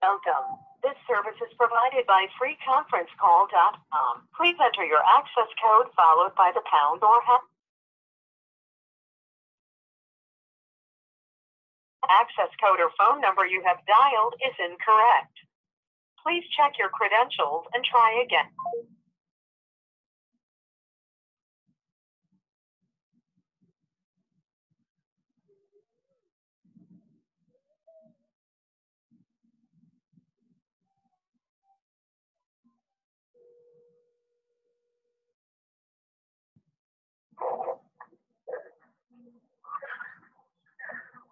Welcome. This service is provided by freeconferencecall.com. Please enter your access code followed by the pound or hash. Access code or phone number you have dialed is incorrect. Please check your credentials and try again.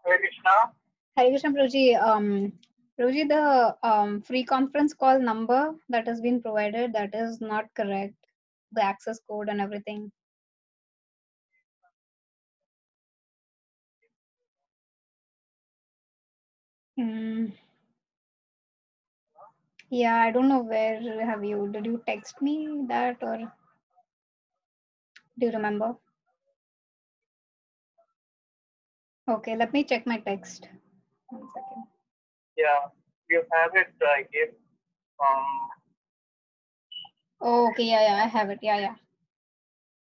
Hare Krishna. Hare Krishna Prabhuji. Prabhuji, the free conference call number that has been provided, that is not correct. The access code and everything. Yeah, I don't know where did you text me that, or do you remember? Okay, let me check my text. 1 second. Yeah, you have it. I gave. Oh, okay, yeah, I have it. Yeah.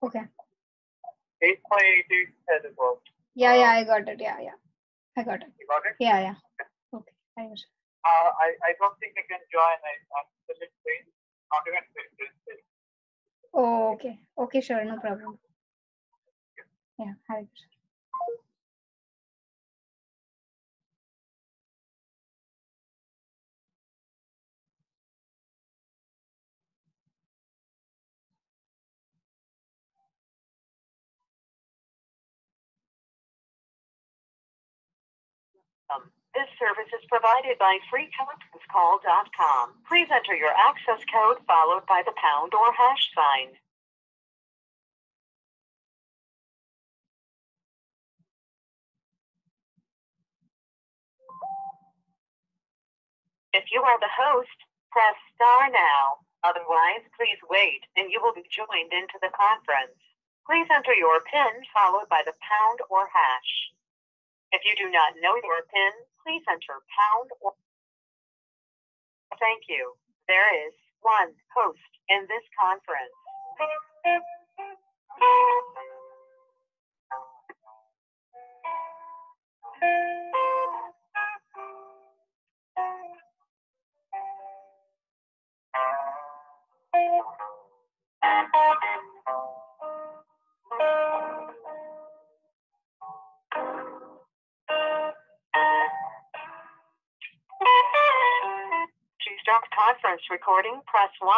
Okay. 8588 has it worked? Yeah, I got it. Yeah. I got it. You got it? Yeah. Okay. I don't think I can join. I'm still in train. Not even train. Oh, okay. Okay, sure, no problem. Yeah, Hare Krishna. This service is provided by freeconferencecall.com. Please enter your access code followed by the pound or hash sign. If you are the host, press star now. Otherwise, please wait and you will be joined into the conference. Please enter your PIN followed by the pound or hash. If you do not know your PIN, please enter pound or. Thank you. There is one host in this conference. To start the conference recording, press 1.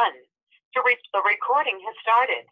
To reach the recording has started.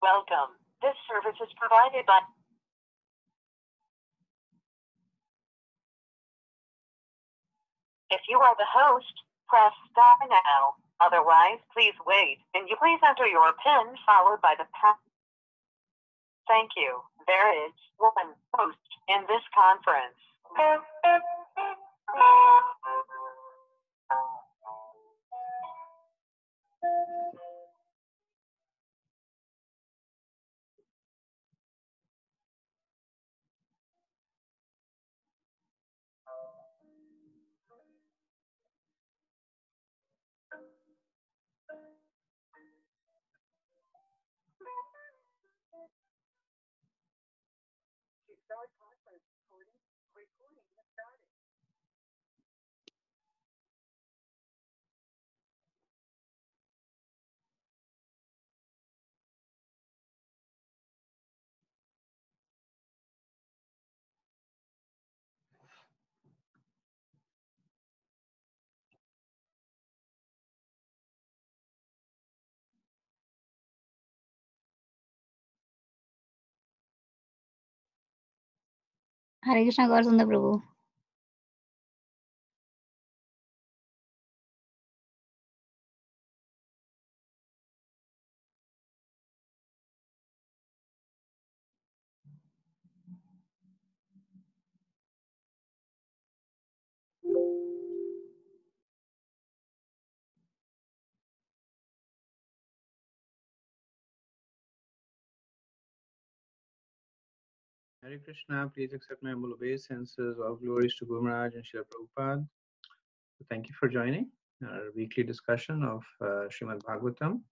Welcome. This service is provided by. If you are the host, press star now. Otherwise, please wait, and you please enter your PIN followed by the pound. Thank you. There is one host in this conference. Hare Krishna Gaur Sundar Prabhu. Hare Krishna, please accept my humble obeisances. All glories to Guru Maharaj and Srila Prabhupada. Thank you for joining our weekly discussion of Srimad Bhagavatam.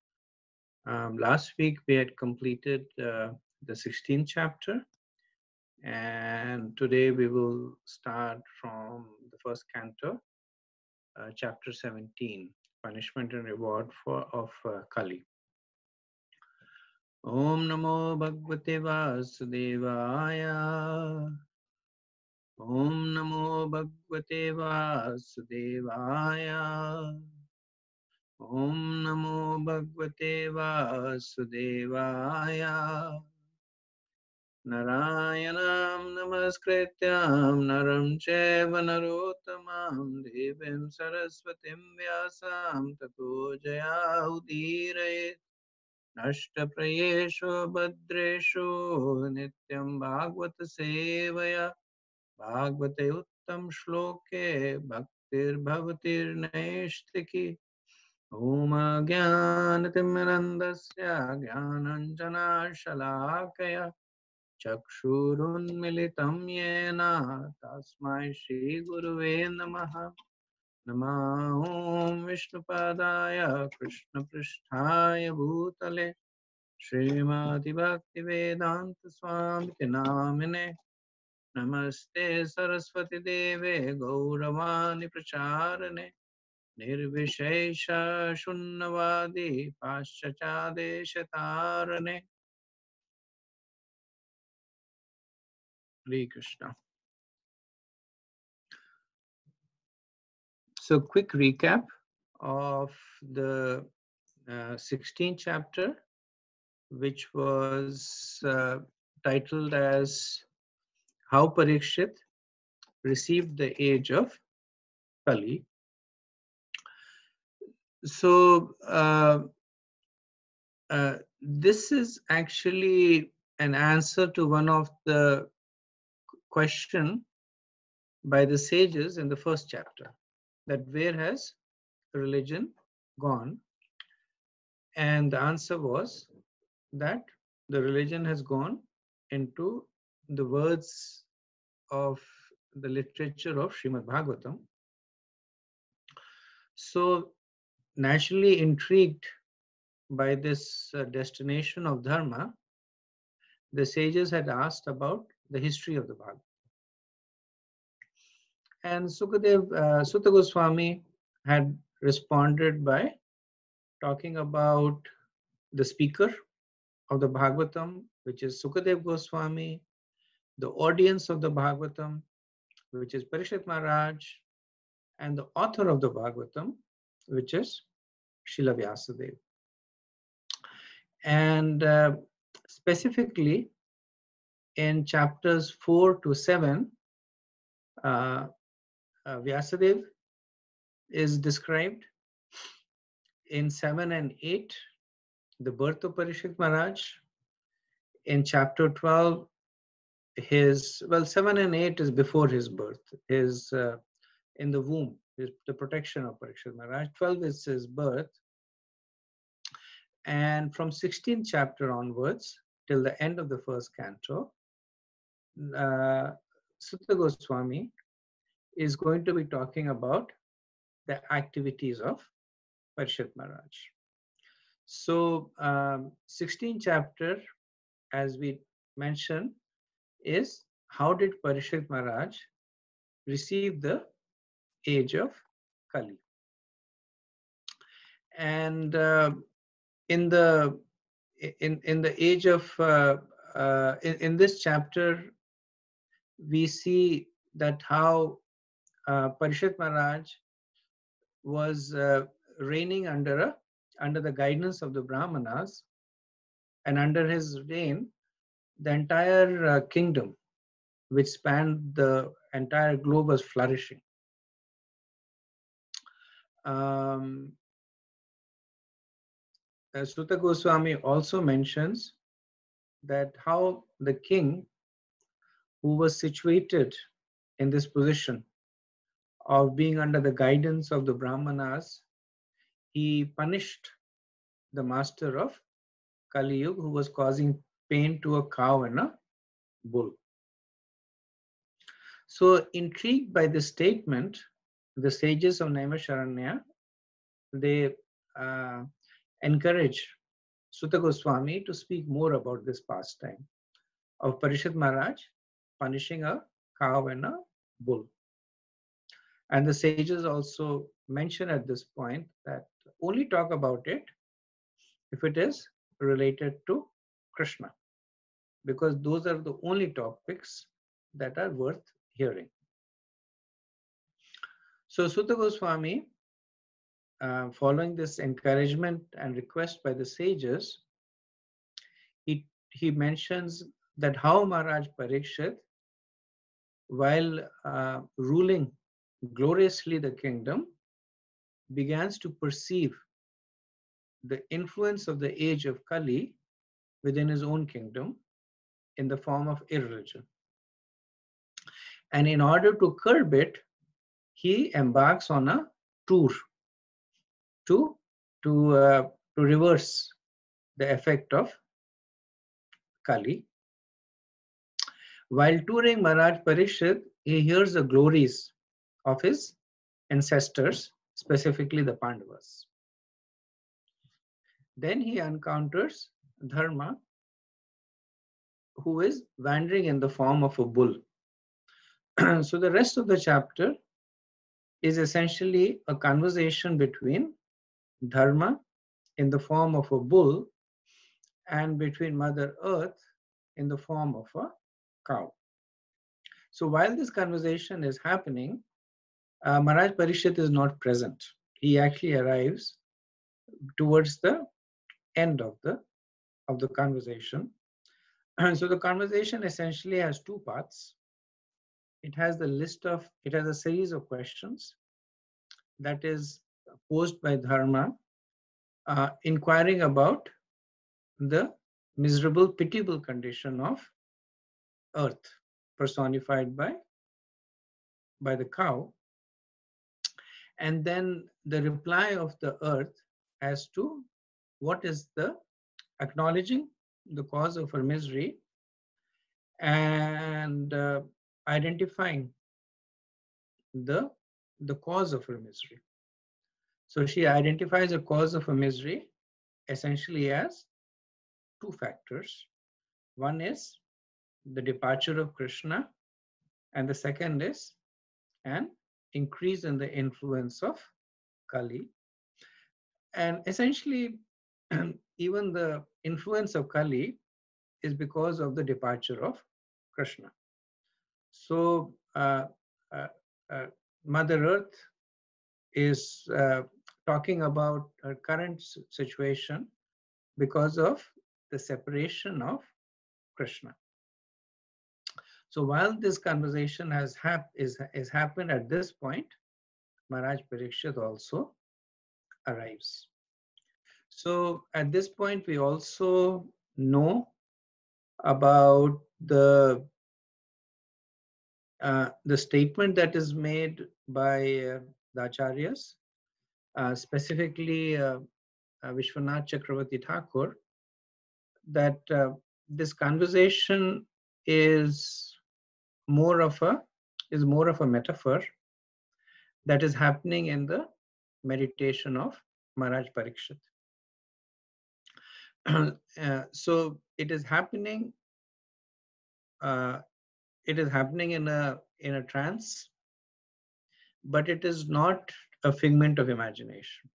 Last week we had completed the 16th chapter, and today we will start from the first canto, chapter 17, Punishment and Reward of Kali. Om Namo Bhagavate Vasudevaya. Om Namo Bhagavate Vasudevaya. Om Namo Bhagavate Vasudevaya. Narayanam Namaskrityam Naram Chaiva Narottamam Devim Saraswatim Vyasam Tato Jaya Udirayet. Nashtaprayeshu Bhadreshu Nityam Bhagavata Sevaya. Bhagavate Uttam Shloke Bhaktir Bhavatir Naishtiki. Om Jnanatimirandasya Jnananjana Shalakaya Chakshurunmilitam Yena Tasmai Shri Guruve Namaha. Namah Vishnupadaya Krishna Pristhaya Bhutale Srimati Bhaktivedanta Swami Namine. Namaste Saraswati Deve Gauravani Pracharane Nirvishesha Shunnavadi Paschachadeshatarane. Hare Krishna. So quick recap of the 16th chapter, which was titled as How Parikshit Received the Age of Kali. So this is actually an answer to one of the question by the sages in the first chapter, that where has religion gone? And the answer was that the religion has gone into the words of the literature of Srimad Bhagavatam. So naturally intrigued by this destination of dharma, the sages had asked about the history of the Bhagavatam. And Sutta Goswami had responded by talking about the speaker of the Bhagavatam, which is Sukadev Goswami, the audience of the Bhagavatam, which is Parishit Maharaj, and the author of the Bhagavatam, which is Srila Vyasadeva. And specifically in chapters 4 to 7, Vyasadeva is described. In 7 and 8, the birth of Parikshit Maharaj. In chapter 12, his, well, 7 and 8 is before his birth, his in the womb, the protection of Parikshit Maharaj. 12 is his birth. And from 16th chapter onwards till the end of the first canto, Sutta Goswami is going to be talking about the activities of Parikshit Maharaj. So 16th chapter, as we mentioned, is how did Parikshit Maharaj receive the age of Kali? And in the age of in this chapter, we see that how Parikshit Maharaj was reigning under the guidance of the Brahmanas, and under his reign, the entire kingdom, which spanned the entire globe, was flourishing. Sutta Goswami also mentions that how the king, who was situated in this position of being under the guidance of the Brahmanas, he punished the master of Kali Yuga, who was causing pain to a cow and a bull. So, intrigued by this statement, the sages of Naimisharanya, they encourage Sutta Goswami to speak more about this pastime of Parikshit Maharaj punishing a cow and a bull. And the sages also mention at this point that only talk about it if it is related to Krishna, because those are the only topics that are worth hearing. So Sutta Goswami, following this encouragement and request by the sages, he mentions that how Maharaj Parikshit, while ruling gloriously the kingdom, begins to perceive the influence of the age of Kali within his own kingdom in the form of irreligion. And in order to curb it, he embarks on a tour to reverse the effect of Kali. While touring, Maharaj Parikshit, he hears the glories of his ancestors, specifically the Pandavas. Then he encounters Dharma, who is wandering in the form of a bull. So the rest of the chapter is essentially a conversation between Dharma in the form of a bull and between Mother Earth in the form of a cow. So while this conversation is happening, Maharaj Parikshit is not present. He actually arrives towards the end of the conversation. And so the conversation essentially has two parts. It has a series of questions that is posed by Dharma, inquiring about the miserable, pitiable condition of earth, personified by the cow. And then the reply of the earth as to what is the acknowledging the cause of her misery and identifying the cause of her misery. So she identifies the cause of her misery essentially as two factors. One is the departure of Krishna, and the second is an increase in the influence of Kali. And essentially, even the influence of Kali is because of the departure of Krishna. So Mother Earth is talking about her current situation because of the separation of Krishna. So while this conversation has happened at this point, Maharaj Parikshit also arrives. So at this point, we also know about the statement that is made by the Acharyas, specifically Vishwanath Chakravarti Thakur, that this conversation is more of a metaphor that is happening in the meditation of Maharaj Parikshit. So it is happening in a trance, but it is not a figment of imagination.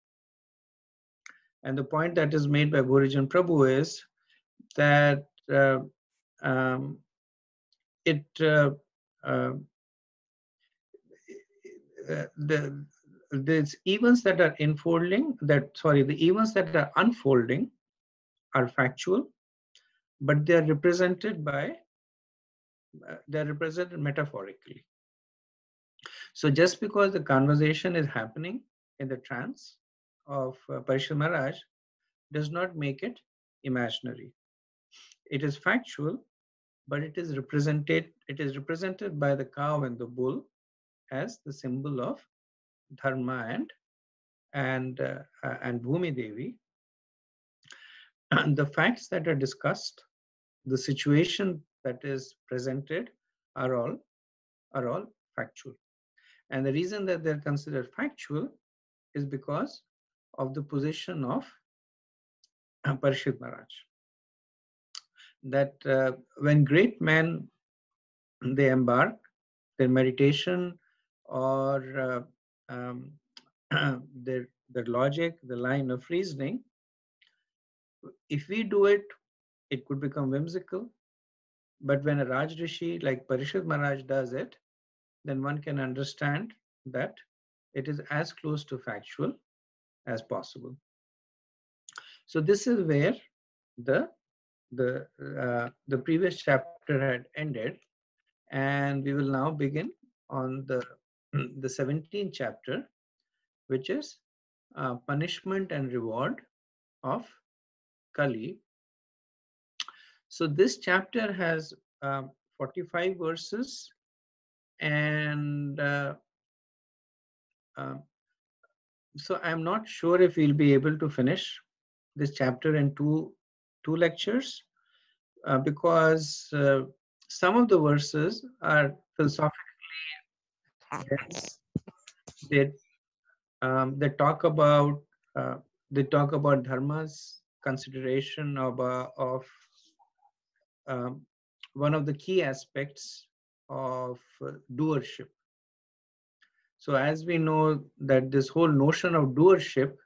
And the point that is made by Bhurijan Prabhu is that the events that are unfolding are factual, but they're represented metaphorically. So just because the conversation is happening in the trance of Parishad Maharaj does not make it imaginary. It is factual, but it is represented by the cow and the bull as the symbol of dharma and Bhumi Devi. And the facts that are discussed, the situation that is presented, are all factual. And the reason that they're considered factual is because of the position of Parishad Maharaj. That when great men, they embark their meditation or their logic, the line of reasoning, if we do it, it could become whimsical. But when a Raj Rishi like Parishad Maharaj does it, then one can understand that it is as close to factual as possible. So this is where the previous chapter had ended, and we will now begin on the 17th chapter, which is punishment and reward of Kali. So this chapter has 45 verses, and so I'm not sure if we'll be able to finish this chapter in two lectures, because some of the verses are philosophically dense. They talk about dharma's consideration of one of the key aspects of doership. So as we know that this whole notion of doership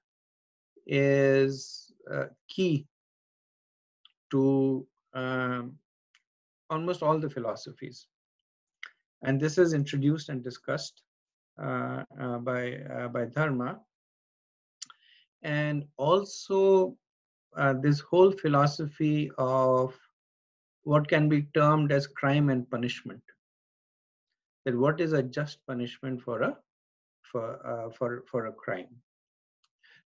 is key to almost all the philosophies, and this is introduced and discussed by Dharma, and also this whole philosophy of what can be termed as crime and punishment. That what is a just punishment for a crime.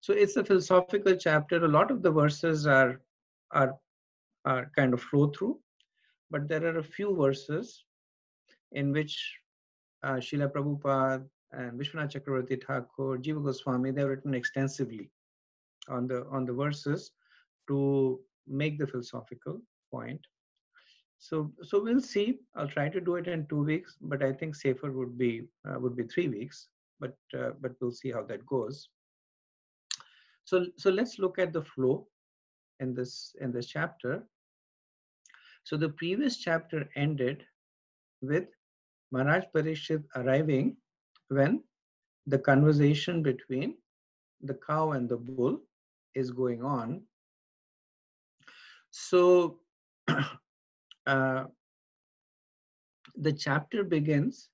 So it's a philosophical chapter. A lot of the verses are kind of flow through, but there are a few verses in which Srila Prabhupada and Vishwanath Chakravarti Thakur, Jiva Goswami, they have written extensively on the verses to make the philosophical point. So we'll see. I'll try to do it in 2 weeks, but I think safer would be 3 weeks. But we'll see how that goes. So let's look at the flow in this chapter. So the previous chapter ended with Maharaj Parikshit arriving when the conversation between the cow and the bull is going on. So the chapter begins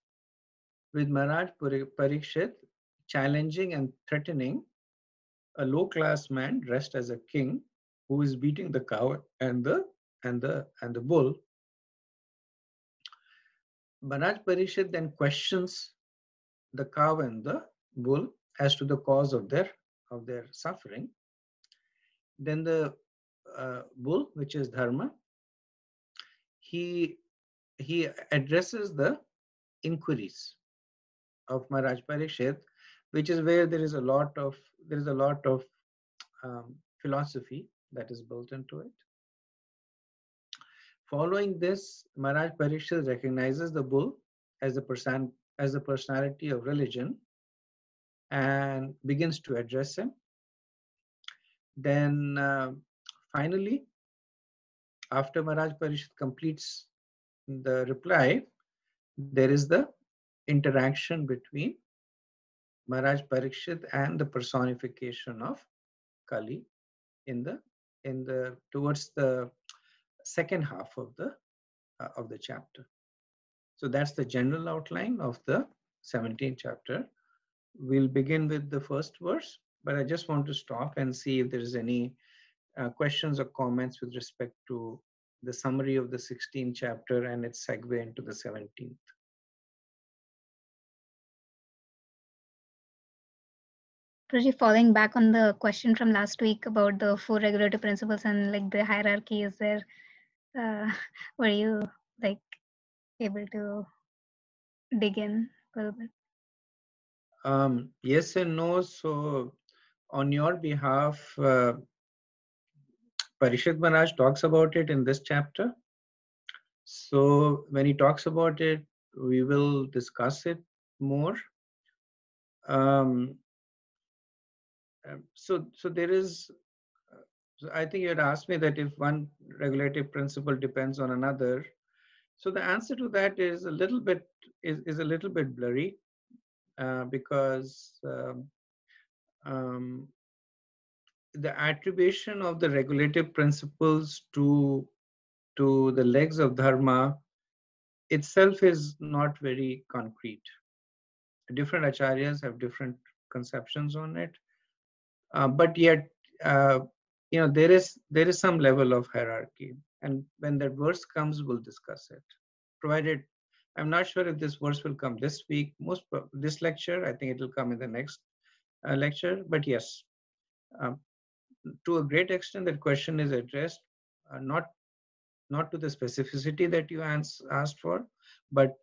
with Maharaj Parikshit challenging and threatening a low-class man dressed as a king who is beating the cow and the bull. Maharaj Parikshit then questions the cow and the bull as to the cause of their suffering. Then the bull, which is Dharma, he addresses the inquiries of Maharaj Parikshit, which is where there is a lot of philosophy that is built into it. Following this, Maharaj Parikshit recognizes the bull as the personality of religion and begins to address him. Then finally, after Maharaj Parikshit completes the reply, there is the interaction between Maharaj Parikshit and the personification of Kali in the towards the second half of the chapter. So that's the general outline of the 17th chapter. We'll begin with the first verse, but I just want to stop and see if there is any questions or comments with respect to the summary of the 16th chapter and its segue into the 17th. Prajit, following back on the question from last week about the 4 regulative principles and like the hierarchy, is there, were you like able to dig in a little bit? Yes and no. So on your behalf, Parishad Maharaj talks about it in this chapter. So when he talks about it, we will discuss it more. So there is, so I think you had asked me that if one regulative principle depends on another. So the answer to that is a little bit blurry because the attribution of the regulative principles to the legs of dharma itself is not very concrete. Different acharyas have different conceptions on it, but yet there is some level of hierarchy, and when that verse comes, we'll discuss it. Provided, I'm not sure if this verse will come this week. This lecture, I think it will come in the next lecture. But yes, to a great extent, that question is addressed, not to the specificity that you asked for, but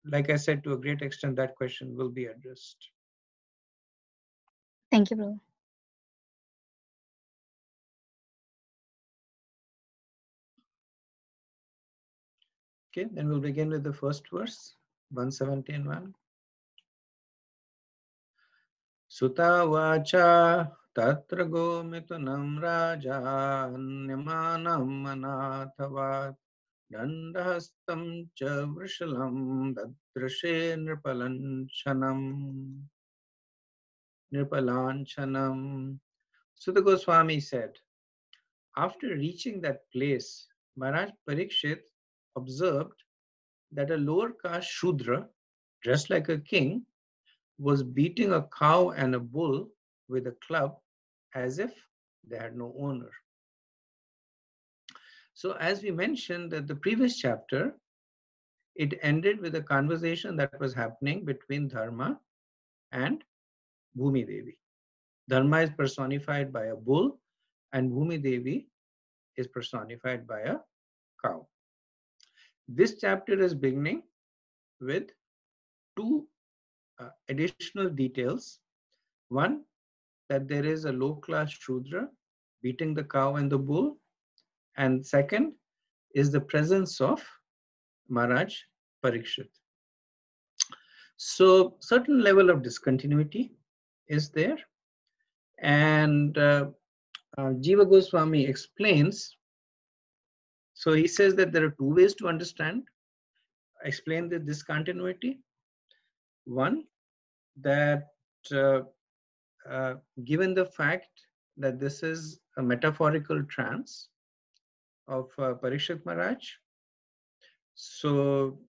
like I said, to a great extent, that question will be addressed. Thank you, Prabhu. Okay, then we'll begin with the first verse, 117.1. Sutta vacha tatra gomitunam raja anyamanam anathavat dandahastam cha vrishalam dadrashe nirpalanchanam. Sutta Goswami said, after reaching that place, Maharaj Parikshit observed that a lower caste Shudra, dressed like a king, was beating a cow and a bull with a club as if they had no owner. So as we mentioned at the previous chapter, it ended with a conversation that was happening between Dharma and Bhumi Devi. Dharma is personified by a bull and Bhumi Devi is personified by a cow. This chapter is beginning with two additional details. One, that there is a low-class Shudra beating the cow and the bull. And second is the presence of Maharaj Parikshit. So certain level of discontinuity is there. And Jiva Goswami explains, so he says that there are two ways to explain the discontinuity. One, that given the fact that this is a metaphorical trance of Parikshit Maharaj, so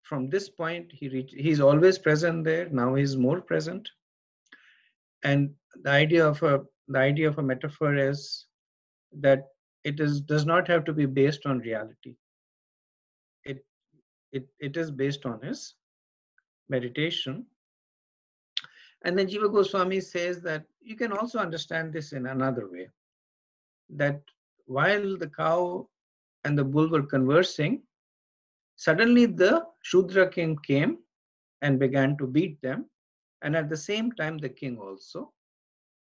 from this point he's always present there. Now he's more present, and the idea of a metaphor is that does not have to be based on reality. It is based on his meditation. And then Jiva Goswami says that you can also understand this in another way, that while the cow and the bull were conversing, suddenly the Shudra king came and began to beat them, and at the same time the king also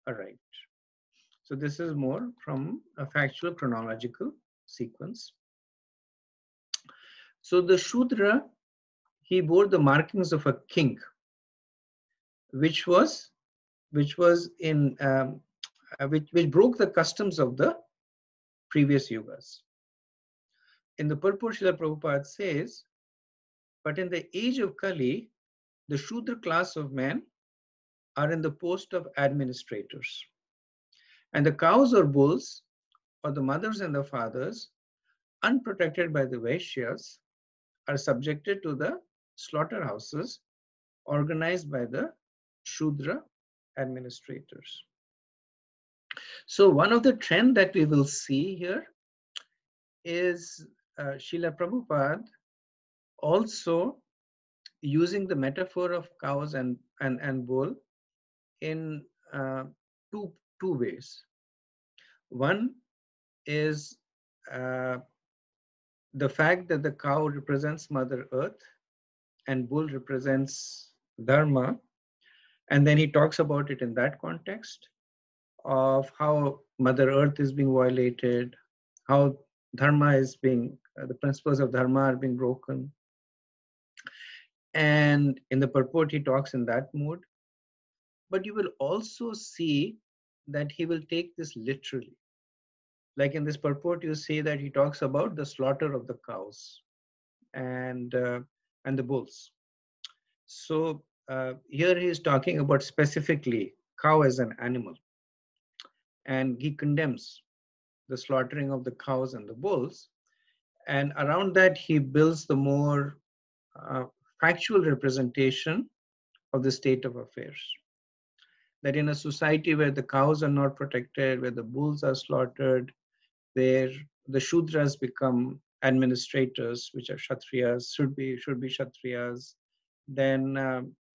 arrived. So this is more from a factual chronological sequence. So the Shudra, he bore the markings of a king, which broke the customs of the previous yugas. In the purport, Srila Prabhupada says, but in the age of Kali, the Shudra class of men are in the post of administrators. And the cows or bulls, or the mothers and the fathers, unprotected by the Vaishyas, are subjected to the slaughterhouses organized by the Shudra administrators. So one of the trend that we will see here is Srila Prabhupada also using the metaphor of cows and bull in two ways. One is the fact that the cow represents Mother Earth and bull represents Dharma, and then he talks about it in that context of how Mother Earth is being violated, how Dharma is being, the principles of Dharma are being broken. And in the purport, he talks in that mood. But you will also see that he will take this literally. Like in this purport, you see that he talks about the slaughter of the cows and the bulls. So here he is talking about specifically cow as an animal. And he condemns the slaughtering of the cows and the bulls. And around that, he builds the more factual representation of the state of affairs. That in a society where the cows are not protected, where the bulls are slaughtered, where the Shudras become administrators, which are Kshatriyas, should be Kshatriyas, then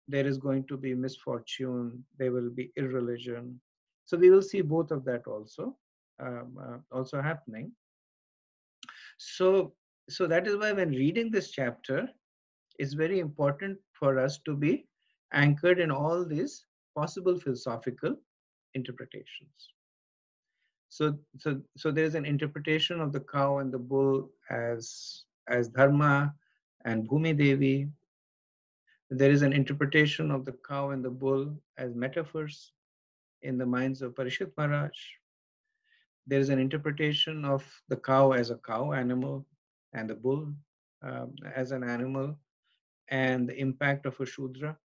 there is going to be misfortune, there will be irreligion. So we will see both of that also happening. So that is why when reading this chapter, it's very important for us to be anchored in all these possible philosophical interpretations. So there is an interpretation of the cow and the bull as Dharma and Bhumi Devi. There is an interpretation of the cow and the bull as metaphors in the minds of Parishit Maharaj. There is an interpretation of the cow as a cow animal and the bull as an animal, and the impact of a Shudra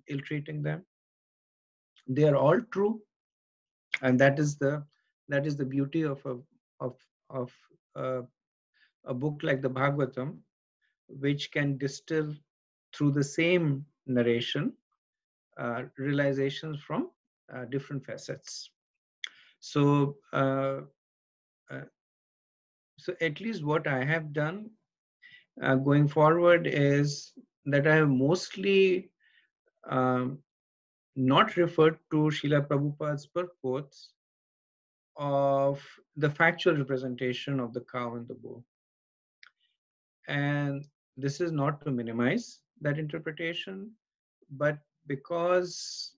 ill-treating them. They are all true, and that is the beauty of a book like the Bhagavatam, which can distill through the same narration realizations from different facets. So at least what I have done going forward is that I have mostly not referred to Srila Prabhupada's purports of the factual representation of the cow and the bull. And this is not to minimize that interpretation, but because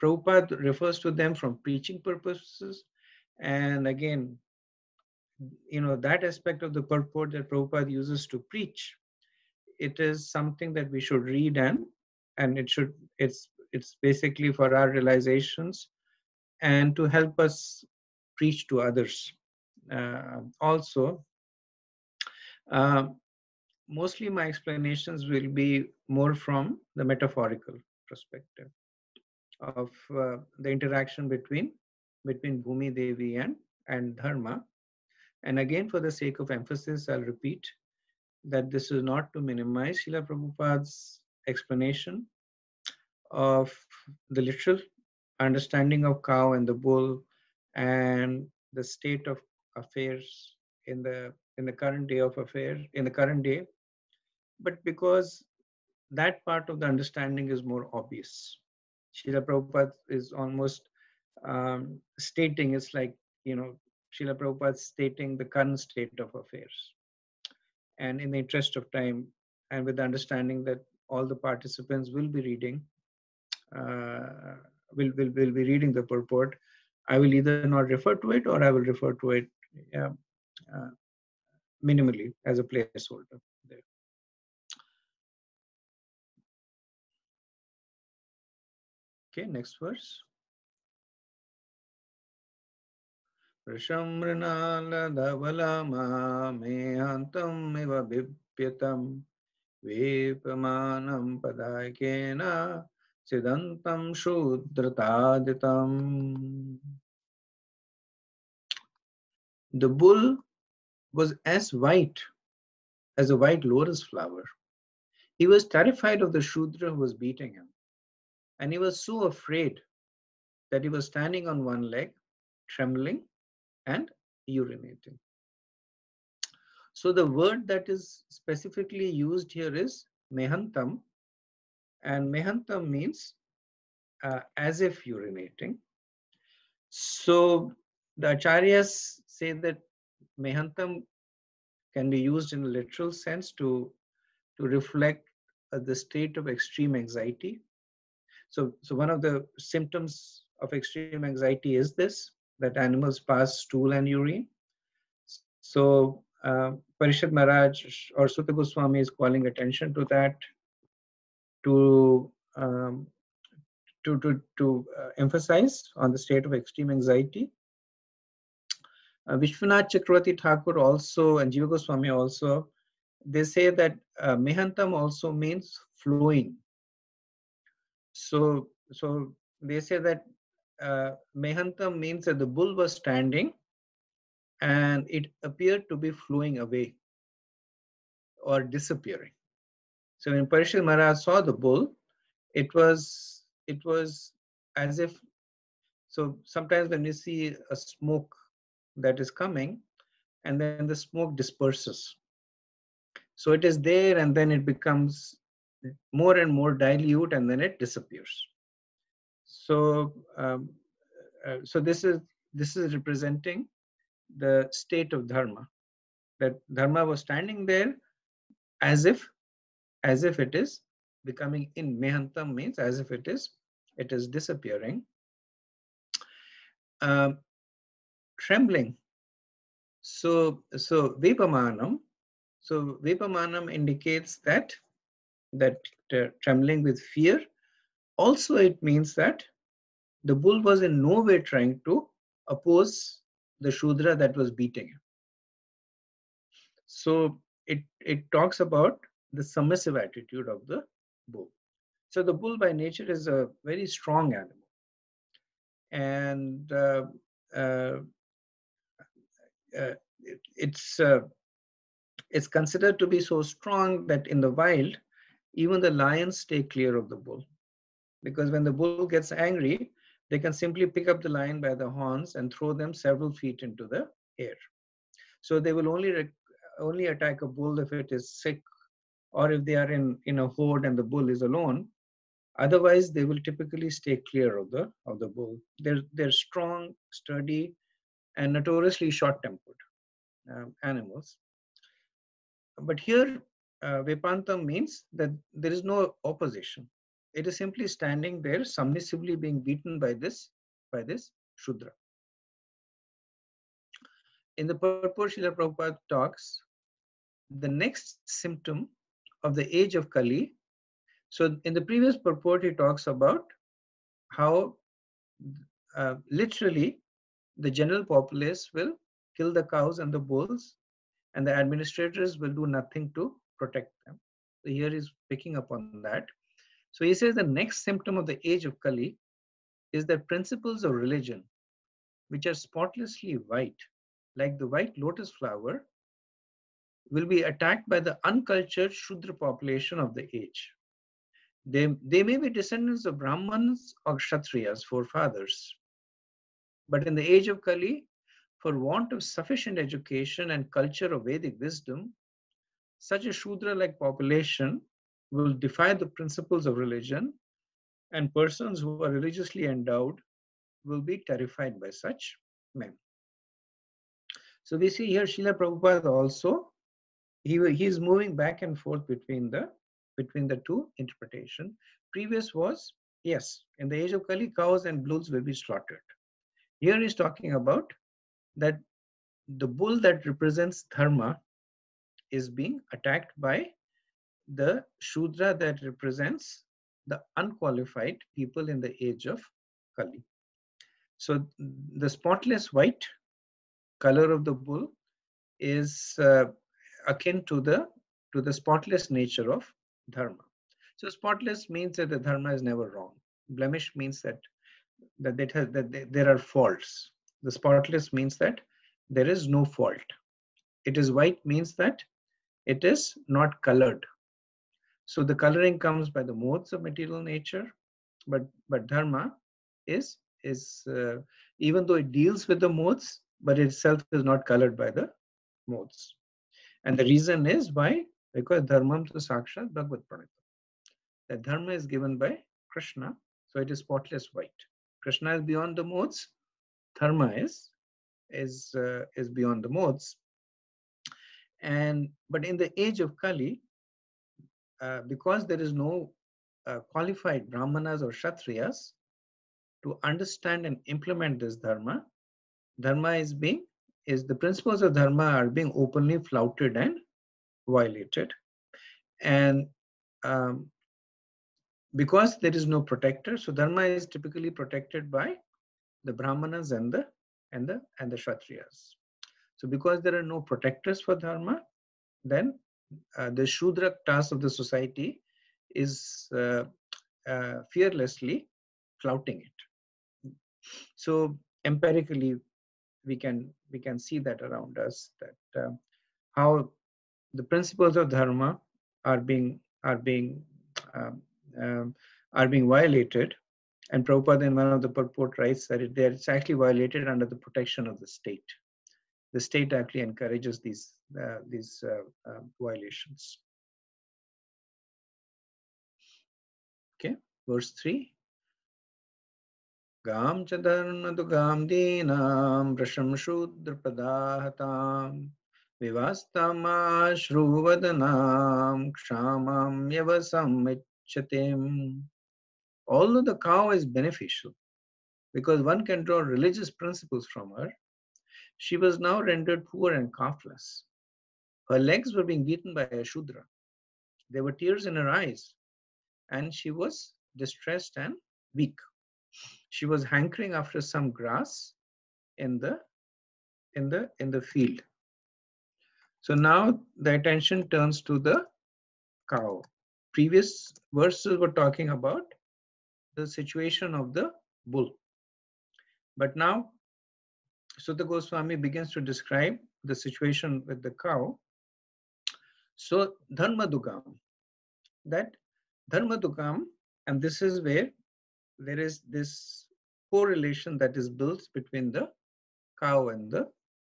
Prabhupada refers to them from preaching purposes, and again, that aspect of the purport that Prabhupada uses to preach, it is something that we should read, and it's basically for our realizations and to help us preach to others. Also, mostly my explanations will be more from the metaphorical perspective of the interaction between Bhumi Devi and Dharma. And again, for the sake of emphasis, I'll repeat that this is not to minimize Srila Prabhupada's explanation of the literal understanding of cow and the bull and the state of affairs in the current day of affair in the current day, but because that part of the understanding is more obvious. Srila Prabhupada is almost stating, it's like, Srila Prabhupada stating the current state of affairs. And in the interest of time, and with the understanding that all the participants will be reading, uh, will be reading the purport, I will either not refer to it or I will refer to it uh, minimally as a placeholder there. Okay, next verse. Rashamrnala me antam eva bipyatam vepamanam padakena siddhantam shudratāditam. The bull was as white as a white lotus flower. He was terrified of the Shudra who was beating him. And he was so afraid that he was standing on one leg, trembling and urinating. So the word that is specifically used here is mehantam. And mehantam means as if urinating. So the acharyas say that mehantam can be used in a literal sense to reflect the state of extreme anxiety. So one of the symptoms of extreme anxiety is this, that animals pass stool and urine. So Parishad Maharaj or Sutta Goswami is calling attention to that, to emphasize on the state of extreme anxiety. Vishwanath Chakravarti Thakur also and Jiva Goswami also, they say that mehantam also means flowing. So they say that mehantam means that the bull was standing and it appeared to be flowing away or disappearing. So when Parishad Maharaj saw the bull, it was as if, so sometimes when you see a smoke that is coming and then the smoke disperses. So it is there and then it becomes more and more dilute and then it disappears. So so this is representing the state of dharma, that dharma was standing there as if it is becoming in mehantam, means as if it is disappearing. Trembling. So vipamanam. So vipamanam indicates that trembling with fear. Also, it means that the bull was in no way trying to oppose the Shudra that was beating him. So it talks about the submissive attitude of the bull. So the bull by nature is a very strong animal, and it's considered to be so strong that in the wild, even the lions stay clear of the bull, because when the bull gets angry, they can simply pick up the lion by the horns and throw them several feet into the air. So they will only attack a bull if it is sick or if they are in a horde and the bull is alone. Otherwise, they will typically stay clear of the bull. They're strong, sturdy, and notoriously short-tempered animals. But here, Vepantam means that there is no opposition. It is simply standing there, submissively being beaten by this Shudra. In the purport, Srila Prabhupada talks, the next symptom of the age of Kali. So in the previous purport, he talks about how literally the general populace will kill the cows and the bulls, and the administrators will do nothing to protect them. So here he's picking up on that. So he says the next symptom of the age of Kali is that principles of religion, which are spotlessly white, like the white lotus flower, will be attacked by the uncultured Shudra population of the age. They may be descendants of Brahmins or Kshatriyas, forefathers. But in the age of Kali, for want of sufficient education and culture of Vedic wisdom, such a Shudra-like population will defy the principles of religion, and persons who are religiously endowed will be terrified by such men. So we see here Srila Prabhupada also, he is moving back and forth between the two interpretation. Previous was, yes, in the age of Kali, cows and bulls will be slaughtered. Here he's talking about that the bull that represents dharma is being attacked by the Shudra that represents the unqualified people in the age of Kali. So the spotless white color of the bull is akin to the spotless nature of dharma. So spotless means that the dharma is never wrong. Blemish means that there are faults. The spotless means that there is no fault. It is white means that it is not colored. So the coloring comes by the modes of material nature, but dharma is even though it deals with the modes, but itself is not colored by the modes. And the reason is why? Because dharmam to sakshat bhagavad pranita. The dharma is given by Krishna, so it is spotless white. Krishna is beyond the modes. Dharma is beyond the modes. But in the age of Kali, because there is no qualified brahmanas or kshatriyas to understand and implement this dharma, the principles of dharma are being openly flouted and violated. And because there is no protector, so dharma is typically protected by the brahmanas and the kshatriyas. So because there are no protectors for dharma, then the Shudra class of the society is fearlessly flouting it. So empirically, we can see that around us, that how the principles of dharma are being violated. And Prabhupada in one of the purport writes that it's actually violated under the protection of the state. The state actually encourages these violations. Okay, verse 3. Gam chadarna tu gam dinam brasham shudra padahatam vivastama shruvadanam kshamam yavasam ichchatim. Although the cow is beneficial because one can draw religious principles from her, she was now rendered poor and calfless. Her legs were being beaten by a Shudra. There were tears in her eyes, and she was distressed and weak. She was hankering after some grass in the field. So now the attention turns to the cow. Previous verses were talking about the situation of the bull. But now Sutta Goswami begins to describe the situation with the cow. So Dharmadukam, that Dharmadukam, and this is where there is this correlation that is built between the cow and the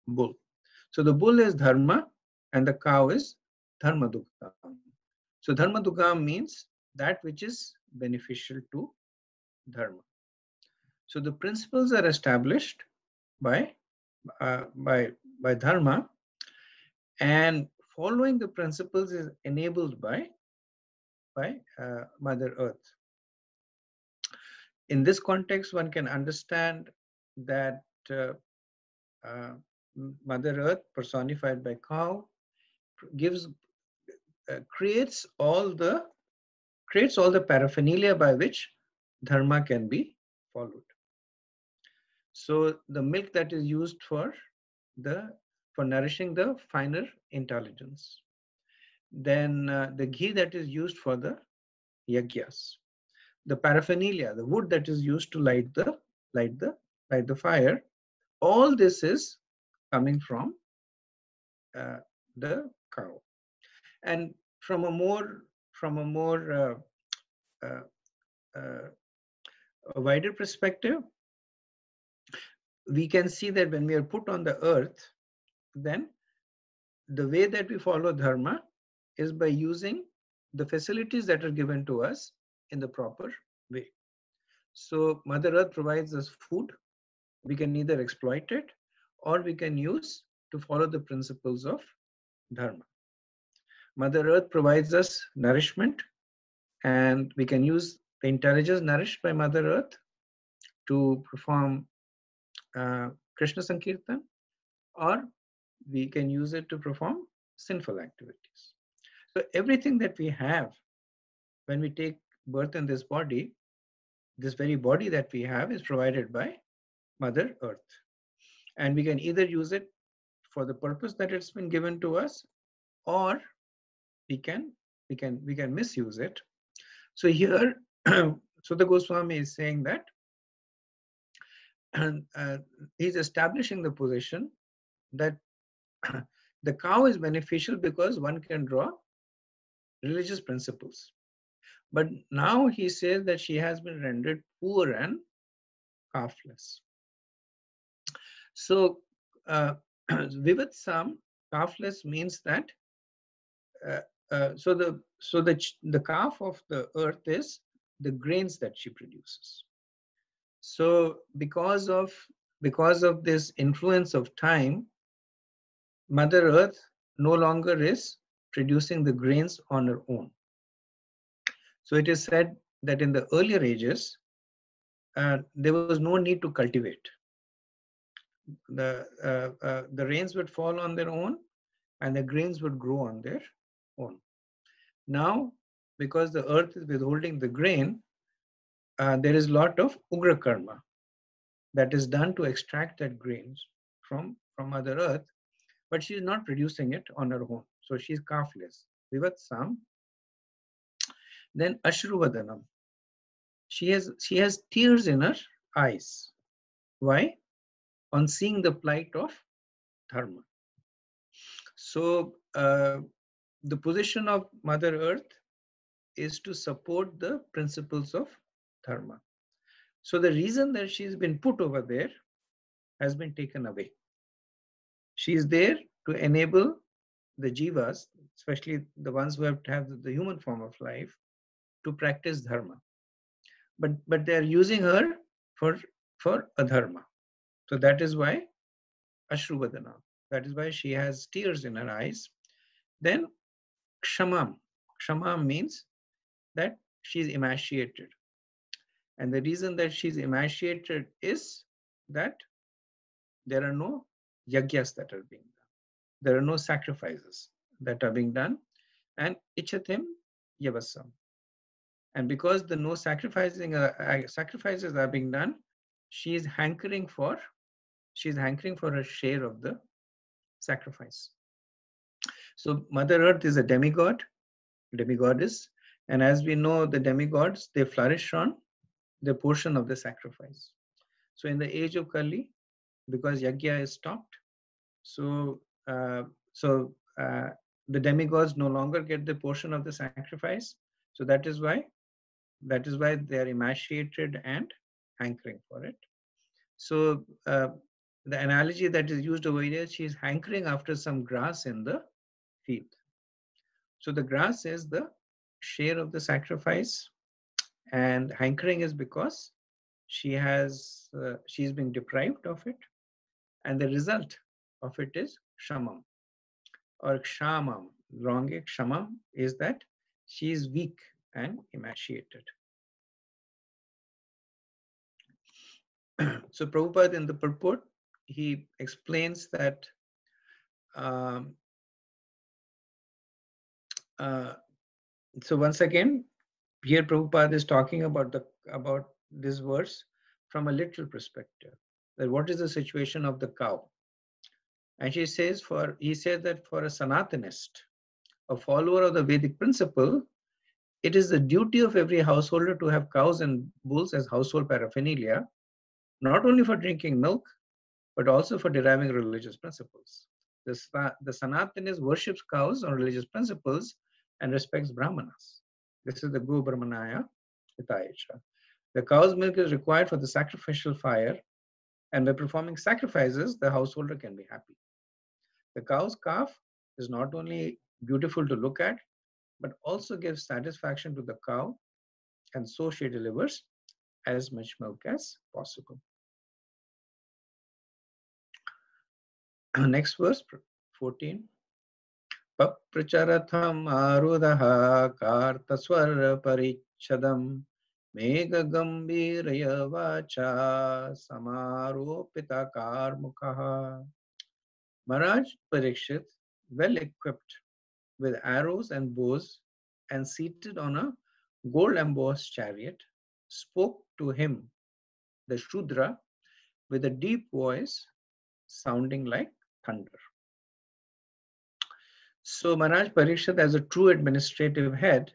bull. So the bull is dharma and the cow is dharmadukam. So dharmadukam means that which is beneficial to dharma. So the principles are established by dharma, and following the principles is enabled by Mother Earth. In this context, one can understand that Mother Earth, personified by cow, creates all the paraphernalia by which dharma can be followed. So the milk that is used for nourishing the finer intelligence, then the ghee that is used for the yagyas, the paraphernalia, the wood that is used to light the fire, all this is coming from the cow. And from a more a wider perspective, we can see that when we are put on the earth, then the way that we follow dharma is by using the facilities that are given to us in the proper way. So Mother Earth provides us food. We can either exploit it or we can use to follow the principles of dharma. Mother Earth provides us nourishment, and we can use the intelligence nourished by Mother Earth to perform Krishna Sankirtan, or we can use it to perform sinful activities. So everything that we have when we take birth in this very body that we have is provided by Mother Earth. And we can either use it for the purpose that it's been given to us, or we can misuse it. So here, Sutta Goswami is saying that, and he's establishing the position that the cow is beneficial because one can draw religious principles. But now he says that she has been rendered poor and calfless. So Vivatsam, calfless, means that so the calf of the earth is the grains that she produces. So because of this influence of time, Mother Earth no longer is producing the grains on her own. So it is said that in the earlier ages, there was no need to cultivate. The rains would fall on their own, and the grains would grow on their own. Now, because the earth is withholding the grain, there is a lot of ugra karma that is done to extract that grains from Mother Earth, but she is not producing it on her own. So she is calfless. Vivatsam. Then Ashruvadanam. She has tears in her eyes. Why? On seeing the plight of dharma. So the position of Mother Earth is to support the principles of dharma. So the reason that she's been put over there has been taken away. She is there to enable the jivas, especially the ones who have to have the human form of life, to practice dharma. But they are using her for adharma. So that is why Ashruvadana. That is why she has tears in her eyes. Then Kshamam. Kshamam means that she is emaciated. And the reason that she is emaciated is that there are no yagyas that are being done. There are no sacrifices that are being done. And ichatim yavasam. And because the no sacrifices are being done, she is hankering for her share of the sacrifice. So Mother Earth is a demigoddess, and as we know, the demigods, they flourish on the portion of the sacrifice. So in the age of Kali, because yagya is stopped, so the demigods no longer get the portion of the sacrifice. So that is why they are emaciated and hankering for it. So the analogy that is used over here, she is hankering after some grass in the field. So the grass is the share of the sacrifice, and hankering is because she's being deprived of it, and the result of it is shamam or kshamam. Wrong, kshamam is that she is weak and emaciated. So Prabhupada, in the purport, he explains that so once again, here Prabhupada is talking about this verse from a literal perspective. That what is the situation of the cow? And he says that for a Sanatanist, a follower of the Vedic principle, it is the duty of every householder to have cows and bulls as household paraphernalia, not only for drinking milk, but also for deriving religious principles. The Sanatanist worships cows on religious principles and respects Brahmanas. This is the Go Brahmanaya Hitayecha. The cow's milk is required for the sacrificial fire, and by performing sacrifices, the householder can be happy. The cow's calf is not only beautiful to look at, but also gives satisfaction to the cow, and so she delivers as much milk as possible. Next verse, 14. Papracharatham arudaha kartaswar parichadam megagambiraya vacha samaropita karmukaha. Maharaj Parikshit, well equipped with arrows and bows and seated on a gold embossed chariot, spoke to him, the Shudra, with a deep voice sounding like thunder. So Maharaj Parikshit, as a true administrative head,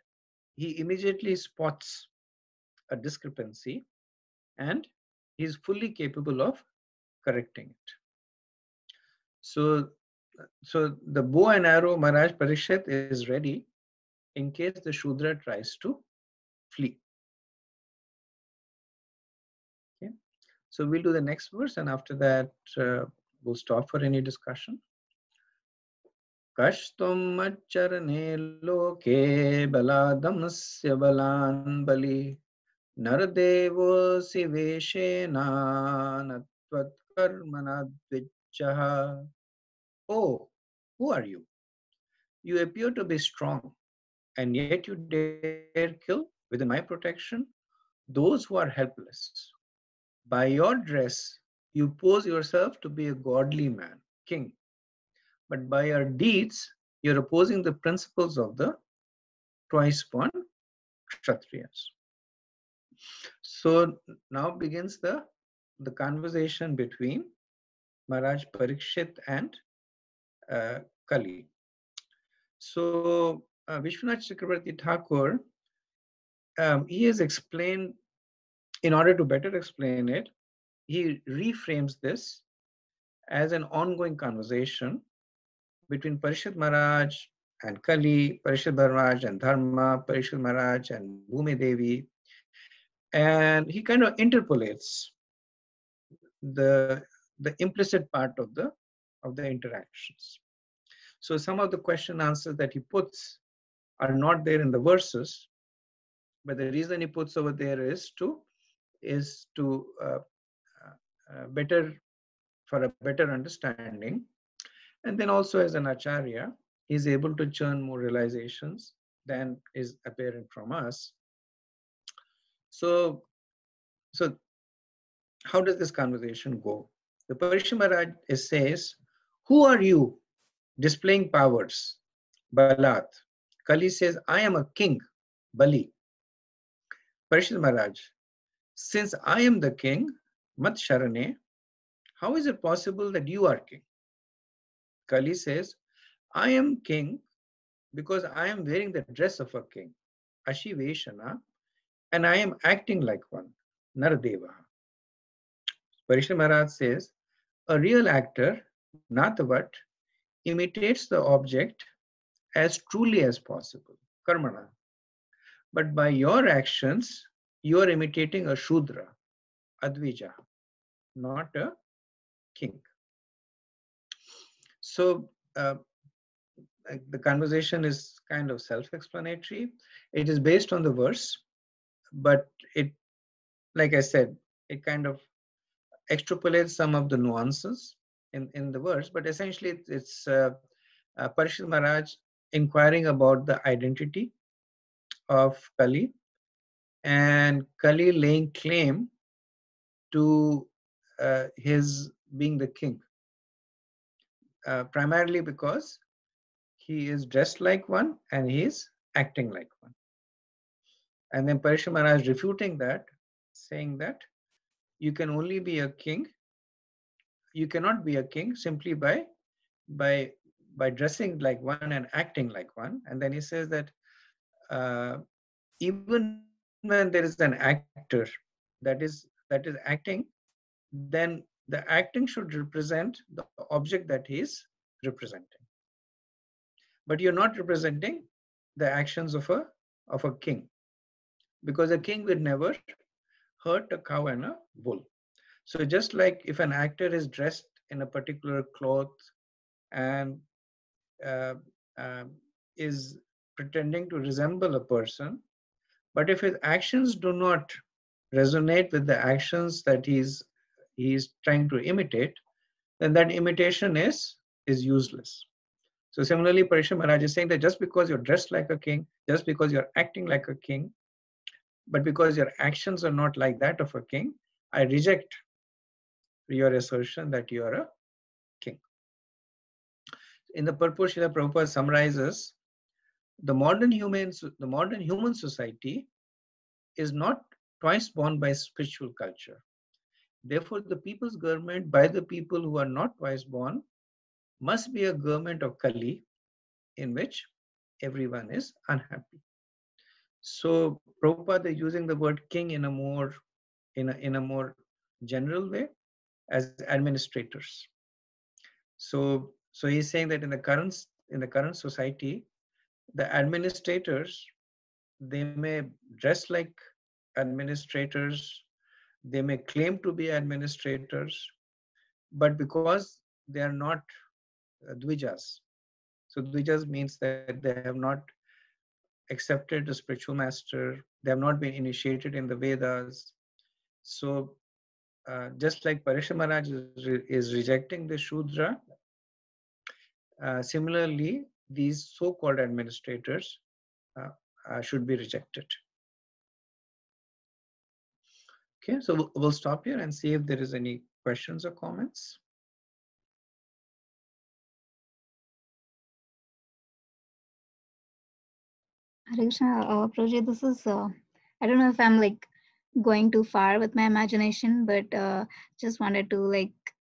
he immediately spots a discrepancy and he is fully capable of correcting it. So the bow and arrow Maharaj Parikshit is ready in case the Shudra tries to flee. Okay. So we'll do the next verse, and after that we'll stop for any discussion. Kashtum acharane loke baladamsya balan bali naradevo siveshena natvat karmana dvichaha. Oh, who are you? You appear to be strong, and yet you dare kill within my protection those who are helpless. By your dress, you pose yourself to be a godly man, king, but by your deeds, you're opposing the principles of the twice born Kshatriyas. So now begins the conversation between Maharaj Parikshit and Kali. So Vishwanath Chakravarti Thakur, he has explained, in order to better explain it, he reframes this as an ongoing conversation between Parishad Maharaj and Kali, Parishad Maharaj and Dharma, Parishad Maharaj and Bhumi Devi, and he kind of interpolates the implicit part of the interactions. So some of the question answers that he puts are not there in the verses, but the reason he puts over there is to better, for a better understanding. And then also as an acharya, he's able to churn more realizations than is apparent from us. So how does this conversation go? The Parishad Maharaj says, who are you displaying powers? Balat. Kali says, I am a king, Bali. Parishad Maharaj, since I am the king, Mat Sharane, how is it possible that you are king? Kali says, I am king because I am wearing the dress of a king, Ashiveshana, and I am acting like one, Naradeva. Parishad Maharaj says, a real actor, Natavat, imitates the object as truly as possible, Karmana. But by your actions, you are imitating a Shudra, Advija, not a king. So the conversation is kind of self-explanatory. It is based on the verse, but it, like I said, it kind of extrapolates some of the nuances in the verse, but essentially it's Parishad Maharaj inquiring about the identity of Kali, and Kali laying claim to his being the king, primarily because he is dressed like one and he is acting like one. And then Parishad Maharaj refuting that, saying that you can only be a king, you cannot be a king simply by dressing like one and acting like one. And then he says that even when there is an actor that is acting, then the acting should represent the object that he is representing. But you're not representing the actions of a king. because a king would never hurt a cow and a bull. So just like if an actor is dressed in a particular cloth and uh, uh, is pretending to resemble a person, but if his actions do not resonate with the actions that he's trying to imitate, then that imitation is useless. So similarly, Parishar Maharaj is saying that just because you're dressed like a king, just because you're acting like a king, but because your actions are not like that of a king, I reject your assertion that you are a king. In the purport, Srila Prabhupada summarizes the modern human society is not twice born by spiritual culture. Therefore, the people's government by the people who are not twice born must be a government of Kali in which everyone is unhappy. So Prabhupada is using the word king in a more general way as administrators. So he's saying that in the current society, the administrators, they may dress like administrators, they may claim to be administrators, but because they are not dvijas. So dvijas means that they have not accepted the spiritual master, they have not been initiated in the Vedas. So just like Parishar Maharaj is rejecting the Shudra, similarly, these so-called administrators should be rejected. Okay, so we'll stop here and see if there is any questions or comments. Hare Krishna, Prabhuji, this is, I don't know if I'm like going too far with my imagination, but just wanted to like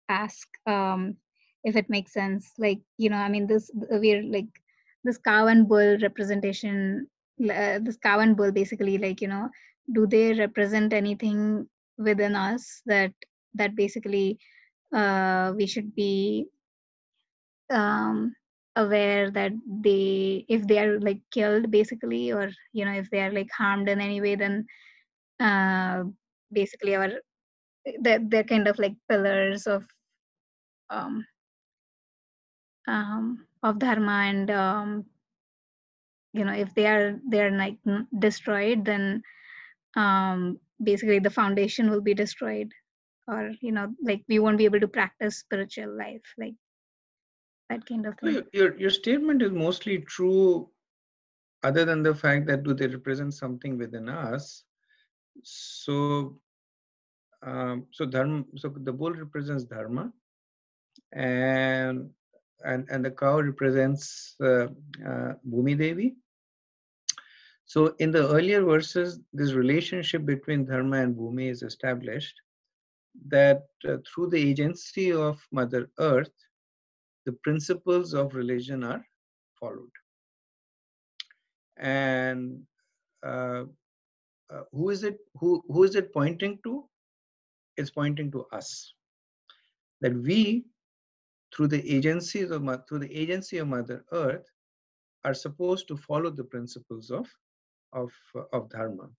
ask if it makes sense. Like, you know, I mean, we're like this cow and bull representation, this cow and bull basically, like, you know, do they represent anything within us that basically we should be um, aware that if they are like killed basically, or you know, if they are like harmed in any way, then uh, basically they're kind of like pillars um, of dharma, and you know, if they're like destroyed, then basically the foundation will be destroyed, or you know, like we won't be able to practice spiritual life, like that kind of thing. Your statement is mostly true, other than the fact that do they represent something within us. So so the bull represents dharma, and the cow represents Bhumi Devi. So in the earlier verses, this relationship between dharma and Bhumi is established, that through the agency of Mother Earth, the principles of religion are followed. And who is it pointing to? It's pointing to us, that we, through the agency of Mother Earth, are supposed to follow the principles of dharma.